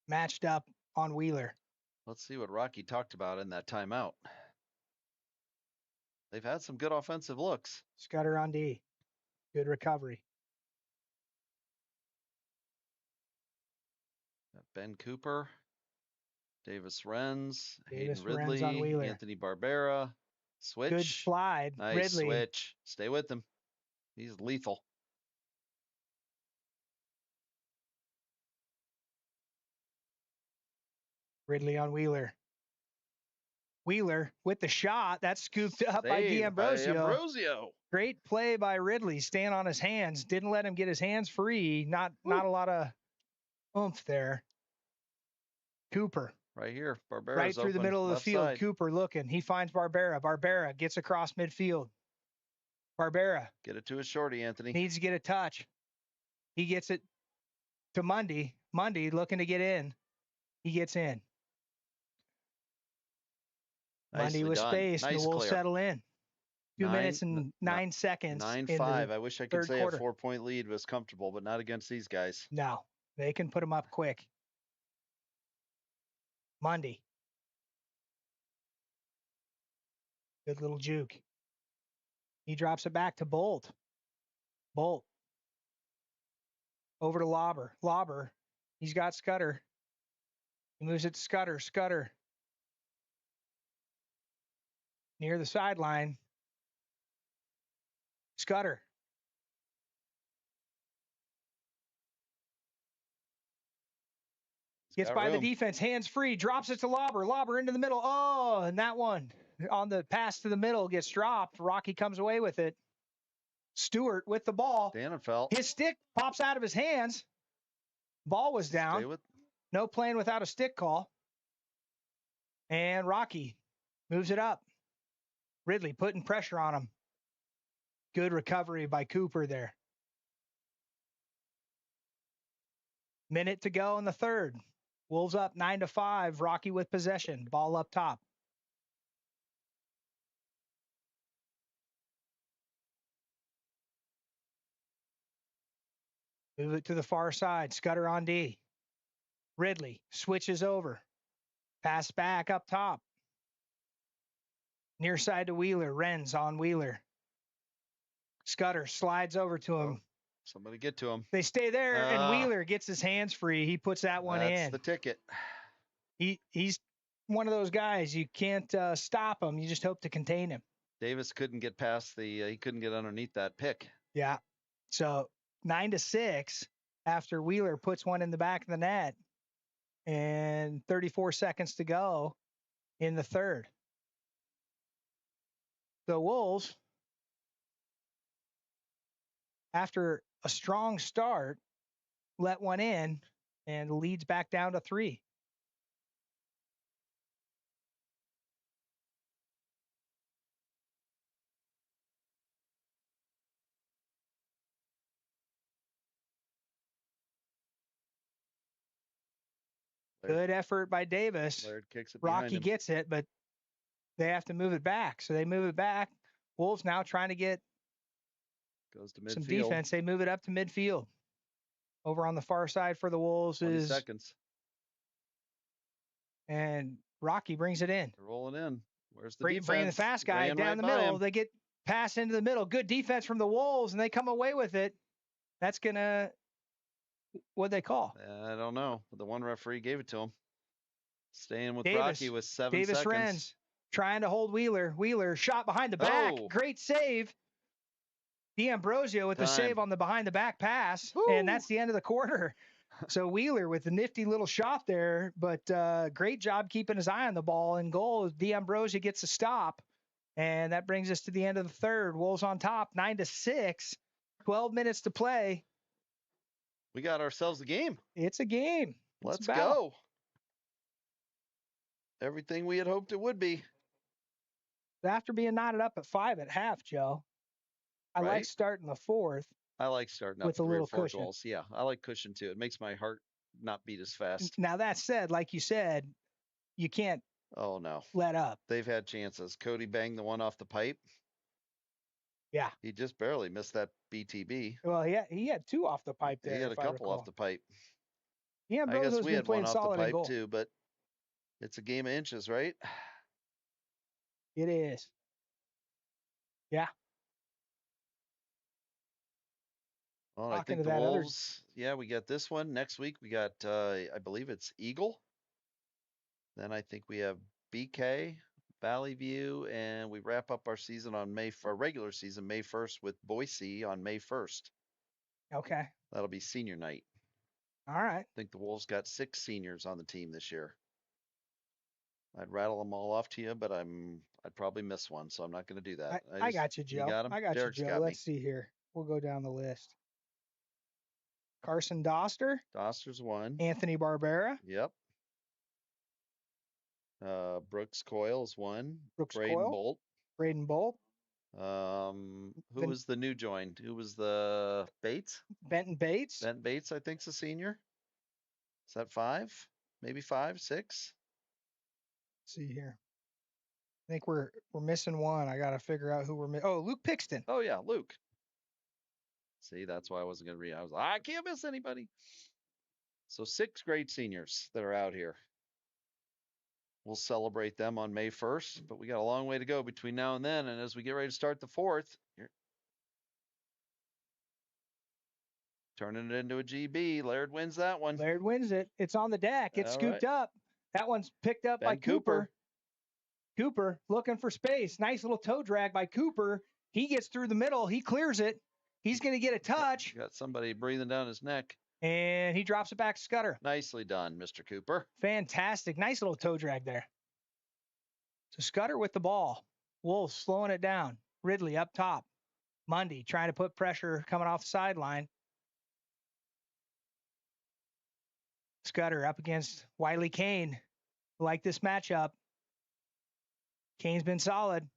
Matched up on Wheeler. Let's see what Rocky talked about in that timeout. They've had some good offensive looks. Scudder on D. Good recovery. Ben Cooper, Davis Renz, Davis Hayden Ridley, Renz on Wheeler. Anthony Barbera. Switch. Good slide. Nice Ridley. switch. Stay with him. He's lethal. Ridley on Wheeler. Wheeler with the shot. That's scooped up by D'Ambrosio. Great play by Ridley. Staying on his hands. Didn't let him get his hands free. Not a lot of oomph there. Cooper. Right here. Barbera's right through the middle of the field. Side. Cooper looking. He finds Barbera. Barbera gets across midfield. Barbera. Get it to his shorty, Anthony. Needs to get a touch. He gets it to Mundy. Mundy looking to get in. He gets in. Monday Nicely with done. space. And Nice the Wolves clear. settle in. 2 minutes and 9 seconds 9-5. in the I wish I could third say quarter. a 4-point lead was comfortable, but not against these guys. No, they can put them up quick. Monday. Good little juke. He drops it back to Bolt. Bolt. Over to Lauber. Lauber. He's got Scudder. He moves it to Scudder. Scudder. Near the sideline. Scudder. Gets by the defense, hands free, drops it to Lauber. Lauber into the middle. Oh, and that one on the pass to the middle gets dropped. Rocky comes away with it. Stewart with the ball. Dannenfeld. His stick pops out of his hands. Ball was down. No playing without a stick call. And Rocky moves it up. Ridley putting pressure on him. Good recovery by Cooper there. Minute to go in the third. Wolves up 9-5. Rocky with possession. Ball up top. Move it to the far side. Scudder on D. Ridley switches over. Pass back up top. Near side to Wheeler. Renz on Wheeler. Scudder slides over to him. Somebody get to him. They stay there, and Wheeler gets his hands free. He puts that one in. That's the ticket. He's one of those guys. You can't stop him. You just hope to contain him. Davis couldn't get past he couldn't get underneath that pick. Yeah. So 9-6 after Wheeler puts one in the back of the net, and 34 seconds to go in the third. The Wolves, after a strong start, let one in and leads back down to 3. Good effort by Davis. Laird kicks it Rocky gets it, but they have to move it back. So they move it back. Wolves now trying to get goes to midfield. Some defense. They move it up to midfield. Over on the far side for the Wolves 20 is seconds. And Rocky brings it in. They're rolling in. Where's the defense? Bringing the fast guy down the middle. They get pass into the middle. Good defense from the Wolves, and they come away with it. That's going to, what'd they call? I don't know. The one referee gave it to him. Staying with Rocky with 7 Davis seconds. Renz trying to hold Wheeler. Wheeler shot behind the back. Great save. D'Ambrosio with the save on the behind the back pass. Woo. And that's the end of the quarter. So Wheeler with the nifty little shot there, but great job keeping his eye on the ball. And goal, D'Ambrosio gets a stop. And that brings us to the end of the third. Wolves on top, 9-6, 12 minutes to play. We got ourselves a game. It's a game. Let's go. Everything we had hoped it would be. After being knotted up at 5 at half, Joe, I like starting the fourth. I like starting up with a 3 little or 4 cushion. goals. Yeah, I like cushion too. It makes my heart not beat as fast. Now that said, like you said, you can't let up. They've had chances. Cody banged the one off the pipe. Yeah. He just barely missed that BTB. Well, he had 2 off the pipe there. He had a couple off the pipe. Yeah, I guess we had one off the pipe too, but it's a game of inches, right? It is. Yeah. Well, I think the Wolves, we got this one. Next week we got, I believe it's Eagle. Then I think we have BK, Valley View, and we wrap up our season on our regular season, May 1st with Boise on May 1st. Okay. That'll be senior night. All right. I think the Wolves got 6 seniors on the team this year. I'd rattle them all off to you, but I'd probably miss one, so I'm not going to do that. I got you, Joe. You got him? I got Derek's you, Joe. got Let's see here. We'll go down the list. Carson Doster. Doster's 1. Anthony Barbera. Yep. Brooks Coyle is 1. Braden Bolt. Who was the new joined? Who was the Bates? Benton Bates. Benton Bates, I think's a senior. Is that 5? Maybe 5, 6? Let's see here. I think we're missing one. I got to figure out who we're missing. Oh, Luke Pixton. Oh, yeah, Luke. See, that's why I wasn't going to read. I was like, I can't miss anybody. So 6 great seniors that are out here. We'll celebrate them on May 1st, but we got a long way to go between now and then. And as we get ready to start the 4th, you're turning it into a GB. Laird wins that one. Laird wins it. It's on the deck. It's All scooped right. up. That one's picked up by Ben Cooper. Cooper looking for space. Nice little toe drag by Cooper. He gets through the middle. He clears it. He's going to get a touch. Got somebody breathing down his neck. And he drops it back to Scudder. Nicely done, Mr. Cooper. Fantastic. Nice little toe drag there. So Scudder with the ball. Wolves slowing it down. Ridley up top. Mundy trying to put pressure coming off the sideline. Scudder up against Wiley Kane. Like this matchup. Kane's been solid.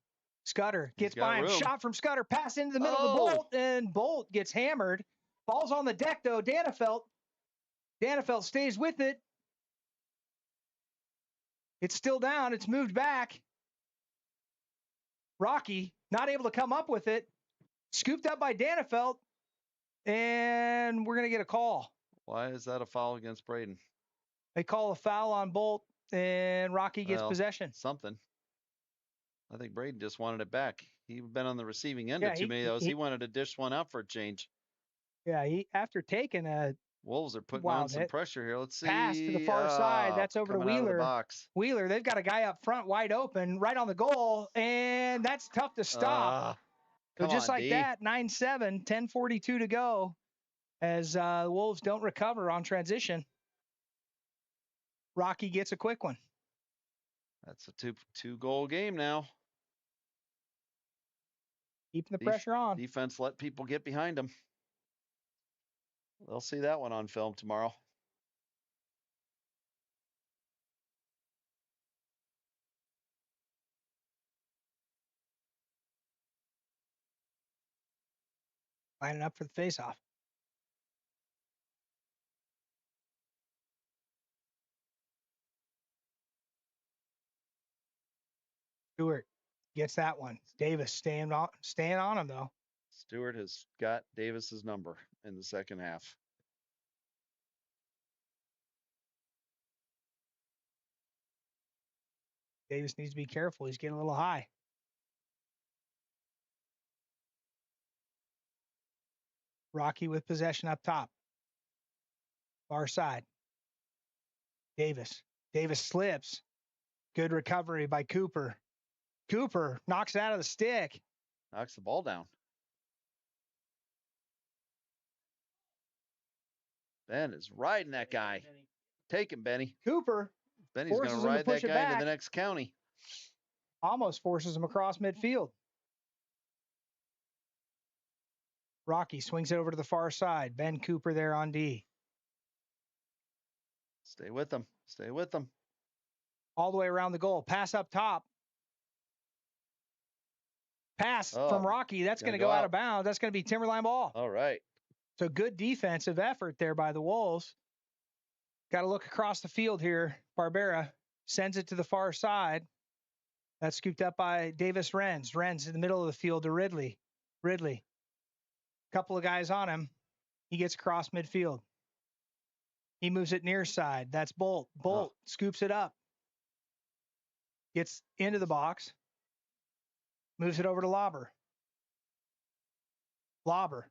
Scudder gets by him. Shot from Scudder. Pass into the middle of the Bolt. And Bolt gets hammered. Ball's on the deck, though. Danefelt stays with it. It's still down. It's moved back. Rocky not able to come up with it. Scooped up by Danefelt. And we're going to get a call. Why is that a foul against Braden? They call a foul on Bolt, and Rocky gets possession. Something. I think Braden just wanted it back. He'd been on the receiving end of too many of those. He wanted to dish one out for a change. Yeah, after taking a Wolves are putting on some pressure here. Let's see. Pass to the far side. That's over to Wheeler. Box. Wheeler, they've got a guy up front wide open, right on the goal, and that's tough to stop. So just like that, 9-7, 10:42 to go, as the Wolves don't recover on transition. Rocky gets a quick one. That's a two-goal game now. Keeping the pressure on. Defense let people get behind them. They'll see that one on film tomorrow. Lining up for the faceoff. Stewart gets that one. Davis staying on him, though. Stewart has got Davis's number in the second half. Davis needs to be careful. He's getting a little high. Rocky with possession up top. Far side. Davis. Davis slips. Good recovery by Cooper. Cooper knocks it out of the stick. Knocks the ball down. Ben is riding that guy. Take him, Benny. Cooper. Benny's going to ride that guy into the next county. Almost forces him across midfield. Rocky swings it over to the far side. Ben Cooper there on D. Stay with them. Stay with them. All the way around the goal. Pass up top. Pass from Rocky. That's going to go out of bounds. That's going to be Timberline ball. All right. So good defensive effort there by the Wolves. Got to look across the field here. Barbera sends it to the far side. That's scooped up by Davis Renz. Renz in the middle of the field to Ridley. Ridley. Couple of guys on him. He gets across midfield. He moves it near side. That's Bolt. Bolt scoops it up. Gets into the box. Moves it over to Lauber. Lauber.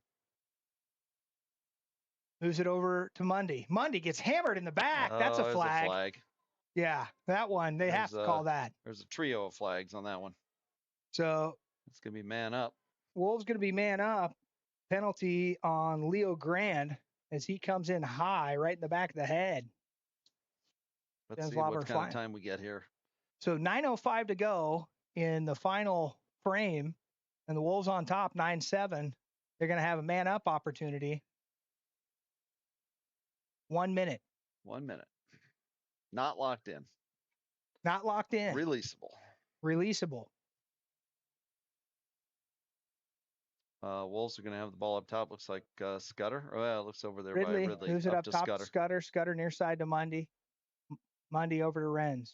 Moves it over to Mundy. Mundy gets hammered in the back. That's a flag. Yeah, that one. They have to call that. There's a trio of flags on that one. So it's going to be man up. Wolves going to be man up. Penalty on Leo Grand as he comes in high right in the back of the head. Let's see what kind of time we get here. So 9:05 to go in the final frame, and the Wolves on top, 9-7. They're going to have a man up opportunity. 1 minute. 1 minute. Not locked in. Not locked in. Releasable. Releasable. Wolves are going to have the ball up top. Looks like Scudder. Oh, yeah, it looks over there Ridley. by Ridley. Moves it up top to Scudder. Scudder near side to Mundy. Mundy over to Renz.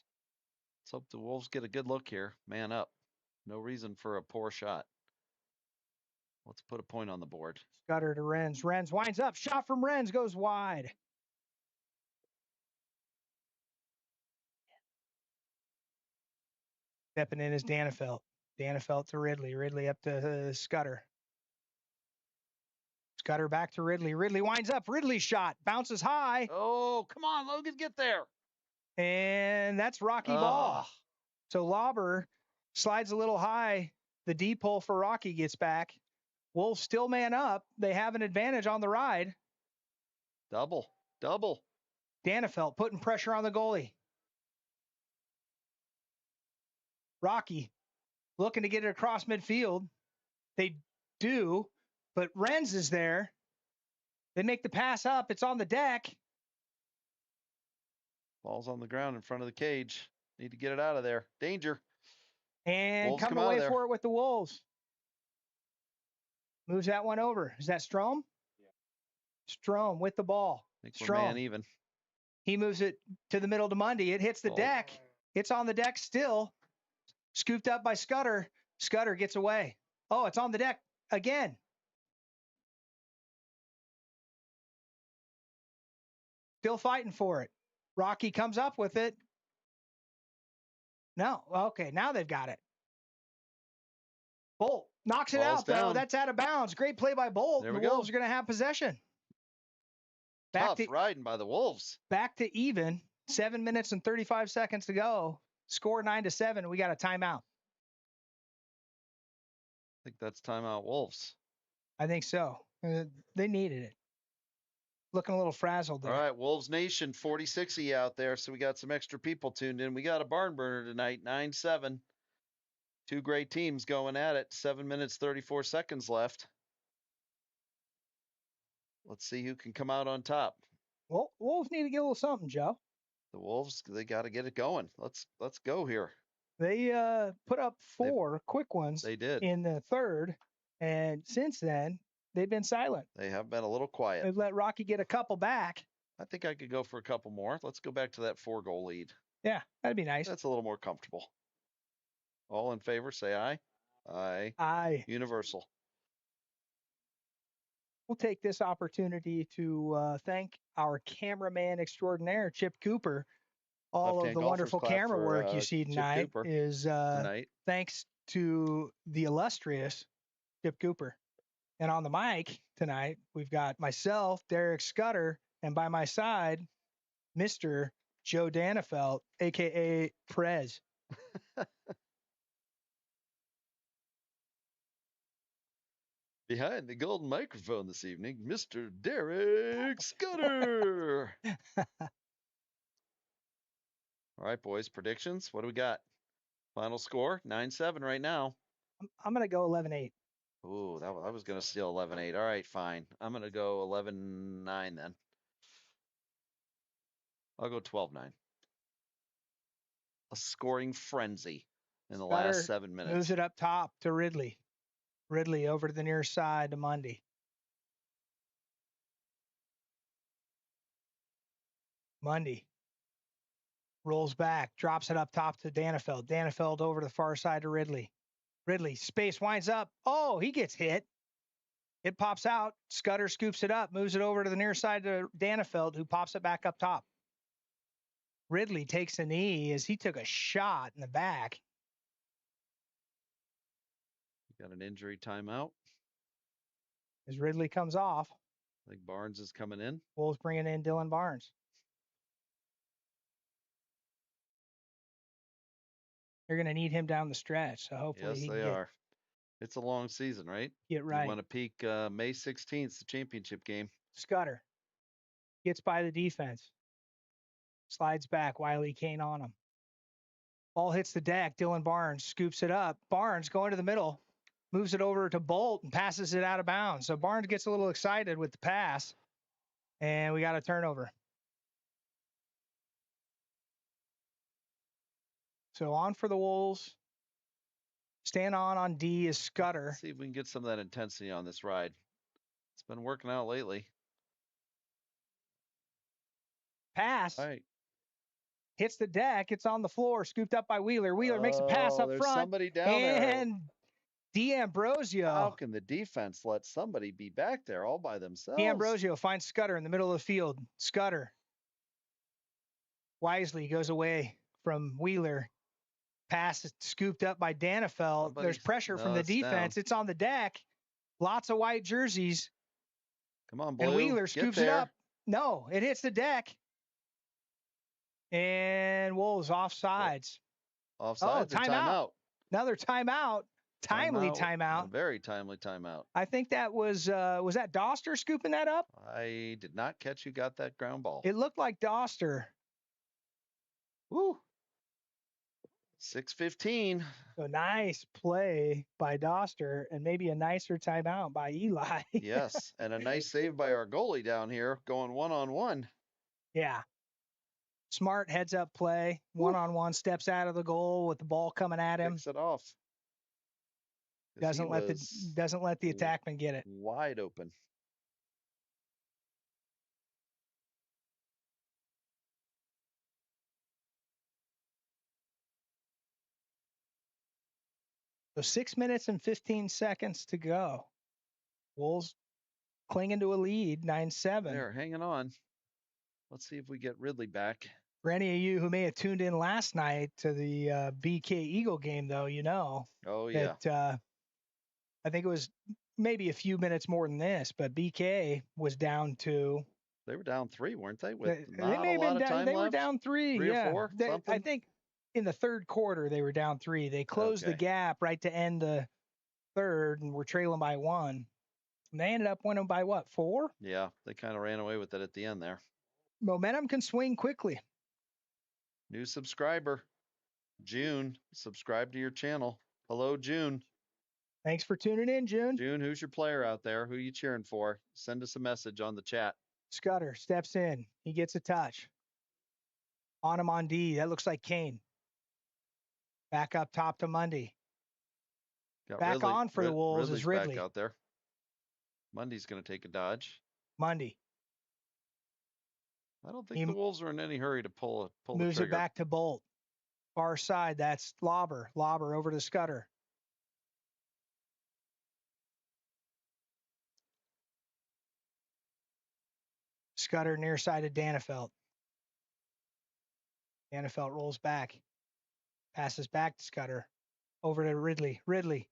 Let's hope the Wolves get a good look here. Man up. No reason for a poor shot. Let's put a point on the board. Scudder to Renz. Renz winds up. Shot from Renz goes wide. Stepping in is Danefelt. Danefelt to Ridley. Ridley up to Scudder. Scudder back to Ridley. Ridley winds up. Ridley shot. Bounces high. Oh, come on, Logan, get there. And that's Rocky ball. So Lauber slides a little high. The deep hole for Rocky gets back. Wolves still man up. They have an advantage on the ride. Double. Danefelt putting pressure on the goalie. Rocky looking to get it across midfield. They do, but Renz is there. They make the pass up. It's on the deck. Ball's on the ground in front of the cage. Need to get it out of there. Danger. And Wolves come come out of away there. for it with the Wolves. Moves that one over. Is that Strome? Yeah. Strome with the ball. I think we're man even. He moves it to the middle to Mundy. It hits the deck. It's on the deck still. Scooped up by Scudder. Scudder gets away. Oh, it's on the deck again. Still fighting for it. Rocky comes up with it. No. Okay, now they've got it. Bolt knocks it out, though. That's out of bounds. Great play by Bolt. There we the go. Wolves are going to have possession. Tough riding by the Wolves. Back to even. 7 minutes and 35 seconds to go. Score 9-7. We got a timeout. I think that's timeout Wolves. I think so. They needed it. Looking a little frazzled there. All right, Wolves Nation, 46 of you out there. So we got some extra people tuned in. We got a barn burner tonight, 9-7. Two great teams going at it. 7 minutes, 34 seconds left. Let's see who can come out on top. Well, Wolves need to get a little something, Joe. The Wolves, they got to get it going. Let's go here. They put up four quick ones. They did. In the third, and since then, they've been silent. They have been a little quiet. They've let Rocky get a couple back. I think I could go for a couple more. Let's go back to that 4-goal lead. Yeah, that'd be nice. That's a little more comfortable. All in favor, say aye. Aye. Aye. Universal. We'll take this opportunity to thank our cameraman extraordinaire, Chip Cooper. All of the wonderful camera work you see tonight is thanks to the illustrious Chip Cooper. And on the mic tonight, we've got myself, Derek Scudder, and by my side, Mr. Joe Danefelt, a.k.a. Prez. Behind the golden microphone this evening, Mr. Derek Scudder. All right, boys, predictions. What do we got? Final score, 9-7 right now. I'm going to go 11-8. Ooh, I was going to steal 11-8. All right, fine. I'm going to go 11-9 then. I'll go 12-9. A scoring frenzy in the last 7 minutes. Moves it up top to Ridley. Ridley over to the near side to Mundy. Mundy rolls back, drops it up top to Danefeld. Danefeld over to the far side to Ridley. Ridley, space, winds up. Oh, he gets hit. It pops out. Scudder scoops it up, moves it over to the near side to Danefeld, who pops it back up top. Ridley takes a knee as he took a shot in the back. Got an injury timeout. As Ridley comes off. I think Barnes is coming in. Wolves bringing in Dylan Barnes. They're going to need him down the stretch, so hopefully yes, he they are. It's a long season, right? Get right. You want to peak May 16th, the championship game. Scudder gets by the defense. Slides back. Wiley Kane on him. Ball hits the deck. Dylan Barnes scoops it up. Barnes going to the middle. Moves it over to Bolt and passes it out of bounds. So Barnes gets a little excited with the pass. And we got a turnover. So on for the Wolves. Staying on D is Scudder. Let's see if we can get some of that intensity on this ride. It's been working out lately. Pass. All right. hits the deck. It's on the floor, scooped up by Wheeler. Wheeler makes a pass up there's front. somebody down and there. D'Ambrosio. How can the defense let somebody be back there all by themselves? D'Ambrosio finds Scudder in the middle of the field. Scudder wisely goes away from Wheeler. Pass is scooped up by Danefeld. There's pressure from the defense. Down. It's on the deck. Lots of white jerseys. Come on, Blue. And Wheeler scoops it up. No, it hits the deck. And Wolves offsides. Offsides or timeout? Another timeout. Timely timeout. A very timely timeout. I think that was that Doster scooping that up? I did not catch who got that ground ball. It looked like Doster. Woo. 6:15. So nice play by Doster and maybe a nicer timeout by Eli. Yes, and a nice save by our goalie down here going one-on-one. Yeah. Smart heads up play, one-on-one, steps out of the goal with the ball coming at him. Picks it off. Doesn't let the attackman get it. Wide open. So 6 minutes and 15 seconds to go. Wolves clinging to a lead, 9-7. They're hanging on. Let's see if we get Ridley back. For any of you who may have tuned in last night to the BK Eagle game, though, you know. Oh, yeah. That, I think it was maybe a few minutes more than this, but BK was down to. They were down 3, weren't they? With they may have been down. They were down 3. 3 yeah. or 4. I think in the third quarter they were down 3. They closed the gap right to end the third, and were trailing by 1. And they ended up winning by what, 4? Yeah, they kind of ran away with it at the end there. Momentum can swing quickly. New subscriber, June. Subscribe to your channel. Hello, June. Thanks for tuning in, June. June, who's your player out there? Who are you cheering for? Send us a message on the chat. Scudder steps in. He gets a touch. On him on D. That looks like Kane. Back up top to Mundy. Back Ridley, on for the Wolves is Ridley. Back out there. Mundy's going to take a dodge. Mundy. I don't think the Wolves are in any hurry to pull the trigger. Moves it back to Bolt. Far side, that's Lobber. Lobber over to Scudder. Scudder near side of Danefeld. Danefeld rolls back. Passes back to Scudder. Over to Ridley. Ridley.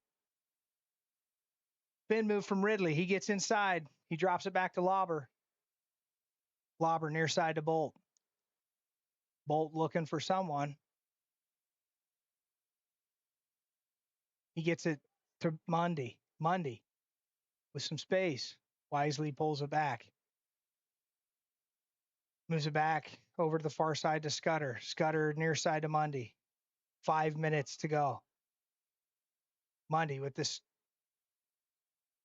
Spin move from Ridley. He gets inside. He drops it back to Lobber. Lobber near side to Bolt. Bolt looking for someone. He gets it to Mundy. Mundy with some space. Wisely pulls it back. Moves it back over to the far side to Scudder. Scudder near side to Mundy. 5 minutes to go. Mundy with this.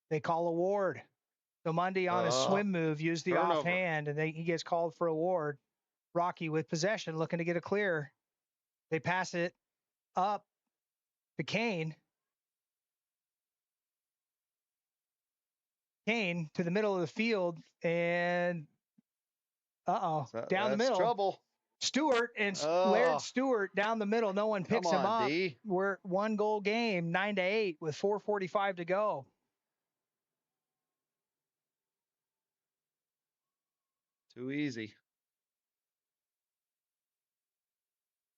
They call a ward. So Mundy on a swim move used the turnover. offhand, and he gets called for a ward. Rocky with possession, looking to get a clear. They pass it up to Kane. Kane to the middle of the field, and down the middle. Trouble. Stewart and Laird Stewart down the middle. No one picks him up. D. We're 1-goal game, 9-8 with 4:45 to go. Too easy.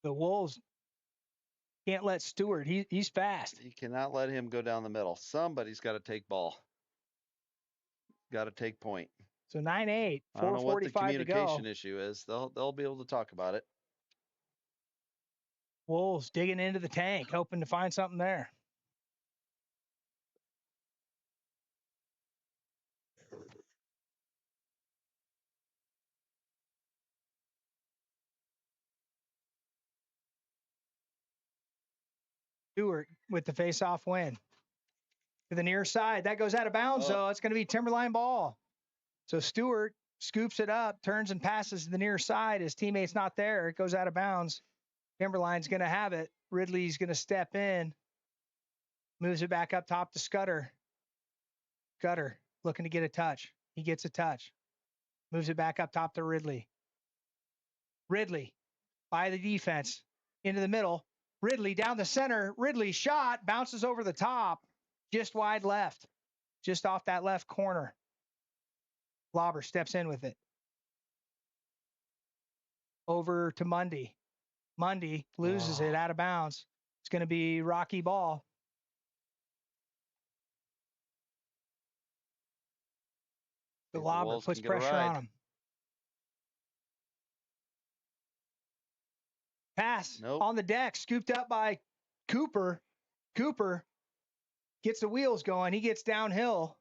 The Wolves can't let Stewart. He's fast. You cannot let him go down the middle. Somebody's got to take ball. Got to take point. So 9-8, 4:45 to go. I don't know what the communication issue is. They'll be able to talk about it. Wolves digging into the tank, hoping to find something there. Stewart with the face-off win. To the near side. That goes out of bounds, though. It's going to be Timberline ball. So Stewart scoops it up, turns and passes to the near side. His teammate's not there. It goes out of bounds. Timberline's going to have it. Ridley's going to step in. Moves it back up top to Scudder. Scudder looking to get a touch. He gets a touch. Moves it back up top to Ridley. Ridley by the defense into the middle. Ridley down the center. Ridley shot, bounces over the top, just wide left, just off that left corner. Lobber steps in with it. Over to Mundy. Mundy loses it out of bounds. It's going to be Rocky ball. The Lobber puts pressure on him. Pass on the deck, scooped up by Cooper. Cooper gets the wheels going. He gets downhill.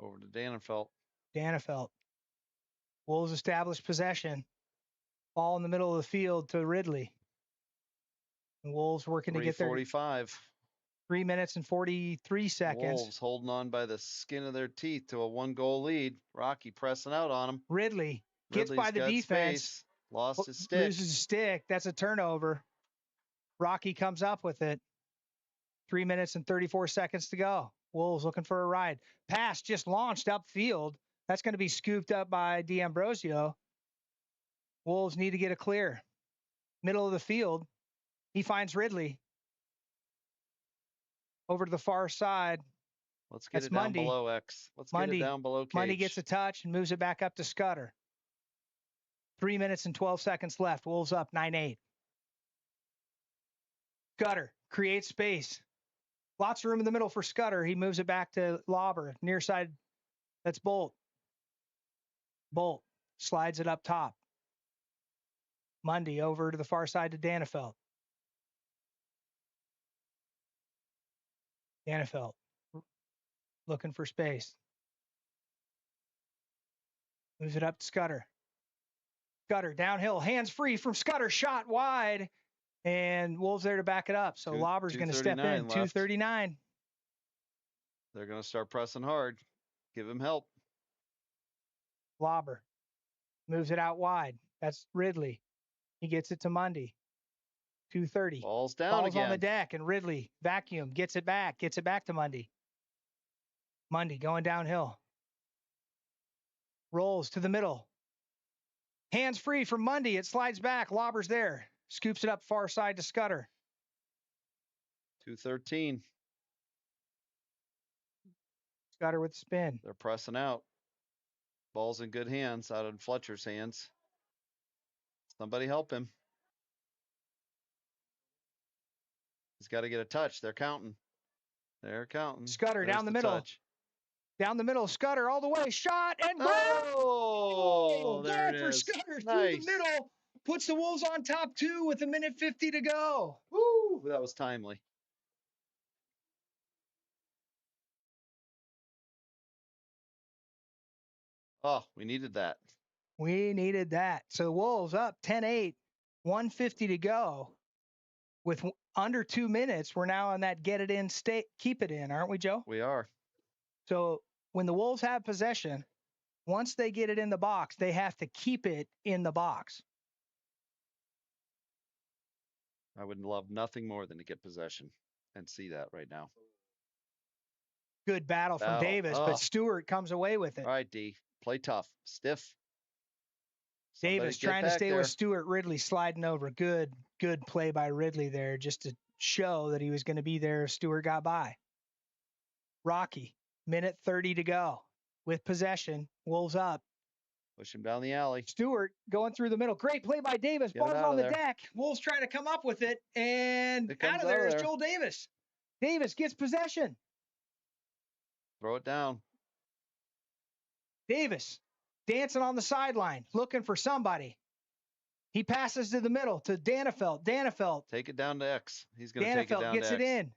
Over to Danenfeld. Danenfeld. Wolves establish possession. Ball in the middle of the field to Ridley. The Wolves working to get there. 3:45. 3 minutes and 43 seconds. Wolves holding on by the skin of their teeth to a 1-goal lead. Rocky pressing out on him. Ridley gets by the defense. Space. Lost his stick. Loses his stick. That's a turnover. Rocky comes up with it. 3 minutes and 34 seconds to go. Wolves looking for a ride. Pass just launched upfield. That's going to be scooped up by D'Ambrosio. Wolves need to get a clear. Middle of the field. He finds Ridley. Over to the far side. Let's get it down below X. Let's get it down below Cage. Mundy gets a touch and moves it back up to Scudder. 3 minutes and 12 seconds left. Wolves up 9-8. Scudder creates space. Lots of room in the middle for Scudder. He moves it back to Lobber. Near side, that's Bolt. Bolt slides it up top. Mundy over to the far side to Danenfeld. Danenfeld looking for space. Moves it up to Scudder. Scudder downhill, hands free from Scudder, shot wide, and Wolves there to back it up. So Lobber's going to step in. 2:39. They're going to start pressing hard. Give him help. Lobber moves it out wide. That's Ridley. He gets it to Mundy. 2:30. Ball's down Ball's again. on the deck, and Ridley vacuum gets it back to Mundy. Mundy going downhill. Rolls to the middle. Hands free from Mundy. It slides back. Lobber's there. Scoops it up far side to Scudder. 2:13. Scudder with the spin. They're pressing out. Ball's in good hands, out in Fletcher's hands. Somebody help him. He's got to get a touch. They're counting. Scudder down the middle. Touch. Down the middle. Scudder all the way. Shot and goal. Oh, there it is. For Scudder nice. Through the middle. Puts the Wolves on top 2 with 1:50 to go. Woo, that was timely. Oh, we needed that. We needed that. So Wolves up 10-8, 1:50 to go. With under 2 minutes, we're now on that get it in, keep it in, aren't we, Joe? We are. So when the Wolves have possession, once they get it in the box, they have to keep it in the box. I would love nothing more than to get possession and see that right now. Good battle from Davis, but Stewart comes away with it. All right, D. Play tough. Stiff. Davis trying to stay with Stewart. Ridley sliding over. Good play by Ridley there just to show that he was going to be there if Stewart got by. Rocky, 1:30 to go. With possession, Wolves up. Push him down the alley. Stewart going through the middle. Great play by Davis. Ball's on the deck. Wolves trying to come up with it. And out of there is Joel Davis. Davis gets possession. Throw it down. Davis dancing on the sideline, looking for somebody. He passes to the middle to Danenfeld. Danenfeld. Take it down to X. He's going to take it down to X. Danenfeld gets it in.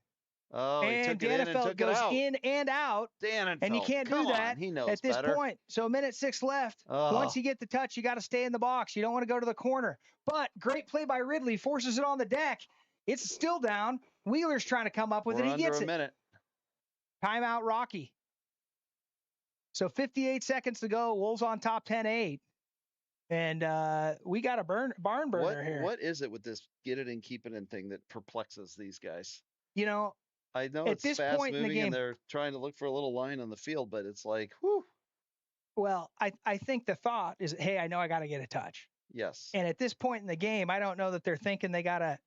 Oh, he took it in and took it out. Goes in and out. Danenfeld. And you can't do that at this point. So 1:06 left. Once you get the touch, you got to stay in the box. You don't want to go to the corner. But great play by Ridley. Forces it on the deck. It's still down. Wheeler's trying to come up with it. He gets it. Minute. Timeout, Rocky. So 58 seconds to go. Wolves on top 10-8. And we got a barn burner here. What is it with this get it and keep it in thing that perplexes these guys? You know, I know it's fast moving and they're trying to look for a little line on the field, but it's like, whew. Well, I think the thought is, hey, I know I got to get a touch. Yes. And at this point in the game, I don't know that they're thinking they got to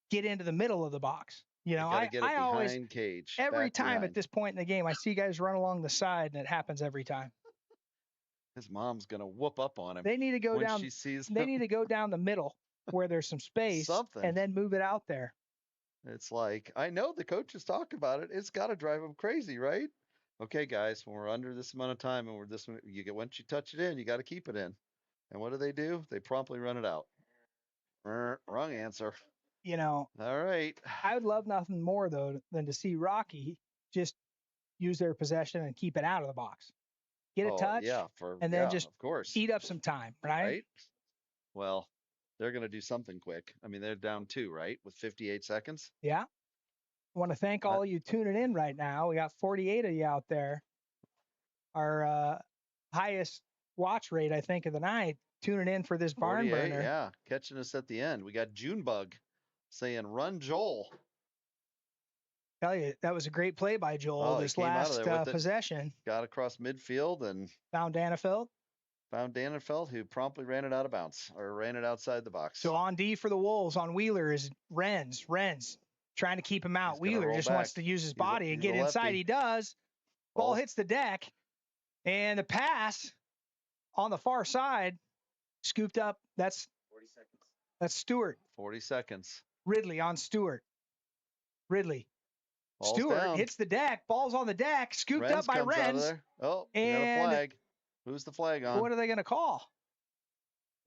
get into the middle of the box. You know, Got to get it I always, behind cage. every back time behind. at this point in the game, I see guys run along the side, and it happens every time. His mom's gonna whoop up on him. They need to go when down. She sees They him. need to go down the middle where there's some space, Something. and then move it out there. It's like, I know the coaches talk about it. It's got to drive them crazy, right? Okay, guys, when we're under this amount of time and we're this, you get once you touch it in, you got to keep it in. And what do? They promptly run it out. Wrong answer. You know. All right. I would love nothing more though than to see Rocky just use their possession and keep it out of the box. Get a touch, and then just of course. eat up some time, right? Well, they're going to do something quick. I mean, they're down 2, right? With 58 seconds. Yeah. I want to thank all of you tuning in right now. We got 48 of you out there. Our highest watch rate, I think, of the night, tuning in for this barn burner. Yeah, catching us at the end. We got Junebug saying, "Run, Joel." Tell you, that was a great play by Joel. This last possession. Got across midfield and found Danefeld. Who promptly ran it out of bounds or ran it outside the box. So on D for the Wolves on Wheeler is Renz. Trying to keep him out. Wheeler just wants to use his body and get inside. He does. Ball hits the deck. And the pass on the far side, scooped up. That's 40 seconds. That's Stewart. 40 seconds. Ridley on Stewart. Ridley. Ball's Stewart down. hits the deck. Ball's on the deck. Scooped up by Renz. Oh, and got a flag. Who's the flag on? What are they going to call?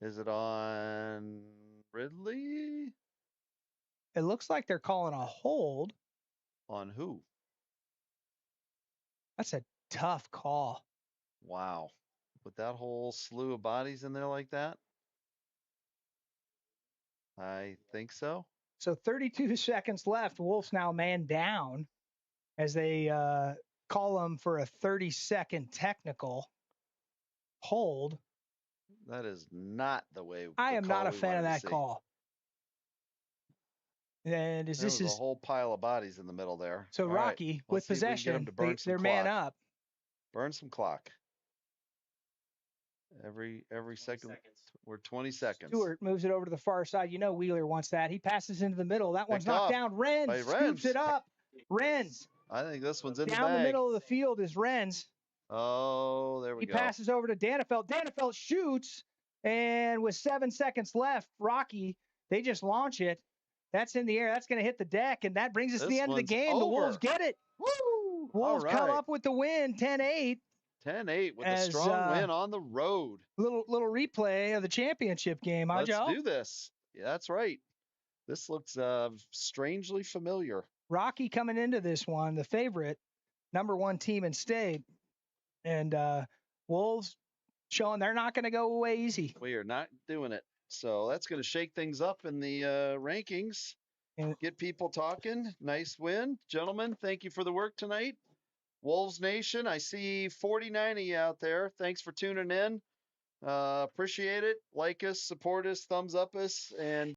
Is it on Ridley? It looks like they're calling a hold. On who? That's a tough call. Wow. With that whole slew of bodies in there like that? I think so. So 32 seconds left. Wolves now man down as they call them for a 30-second technical hold. That is not the way. I am not a fan of that call. And this is a whole pile of bodies in the middle there. So Rocky with possession, they're man up. Burn some clock. Every second. We're 20 seconds. Stewart moves it over to the far side. You know Wheeler wants that. He passes into the middle. That one's knocked down. Renz scoops it up. Renz. I think this one's in the bag. Down the middle of the field is Renz. Oh, there we go. He passes over to Danefeld. Danefeld shoots, and with 7 seconds left, Rocky, they just launch it. That's in the air. That's going to hit the deck, and that brings us to the end of the game. Over. The Wolves get it. Woo! Wolves come up with the win, 10-8. 10-8 with a strong win on the road. Little replay of the championship game, huh, Joe? Let's do this. Yeah, that's right. This looks strangely familiar. Rocky coming into this one, the favorite, #1 team in state. And Wolves showing they're not going to go away easy. We are not doing it. So that's going to shake things up in the rankings. And get people talking. Nice win. Gentlemen, thank you for the work tonight. Wolves Nation, I see 49 of you out there. Thanks for tuning in. Appreciate it. Like us, support us, thumbs up us, and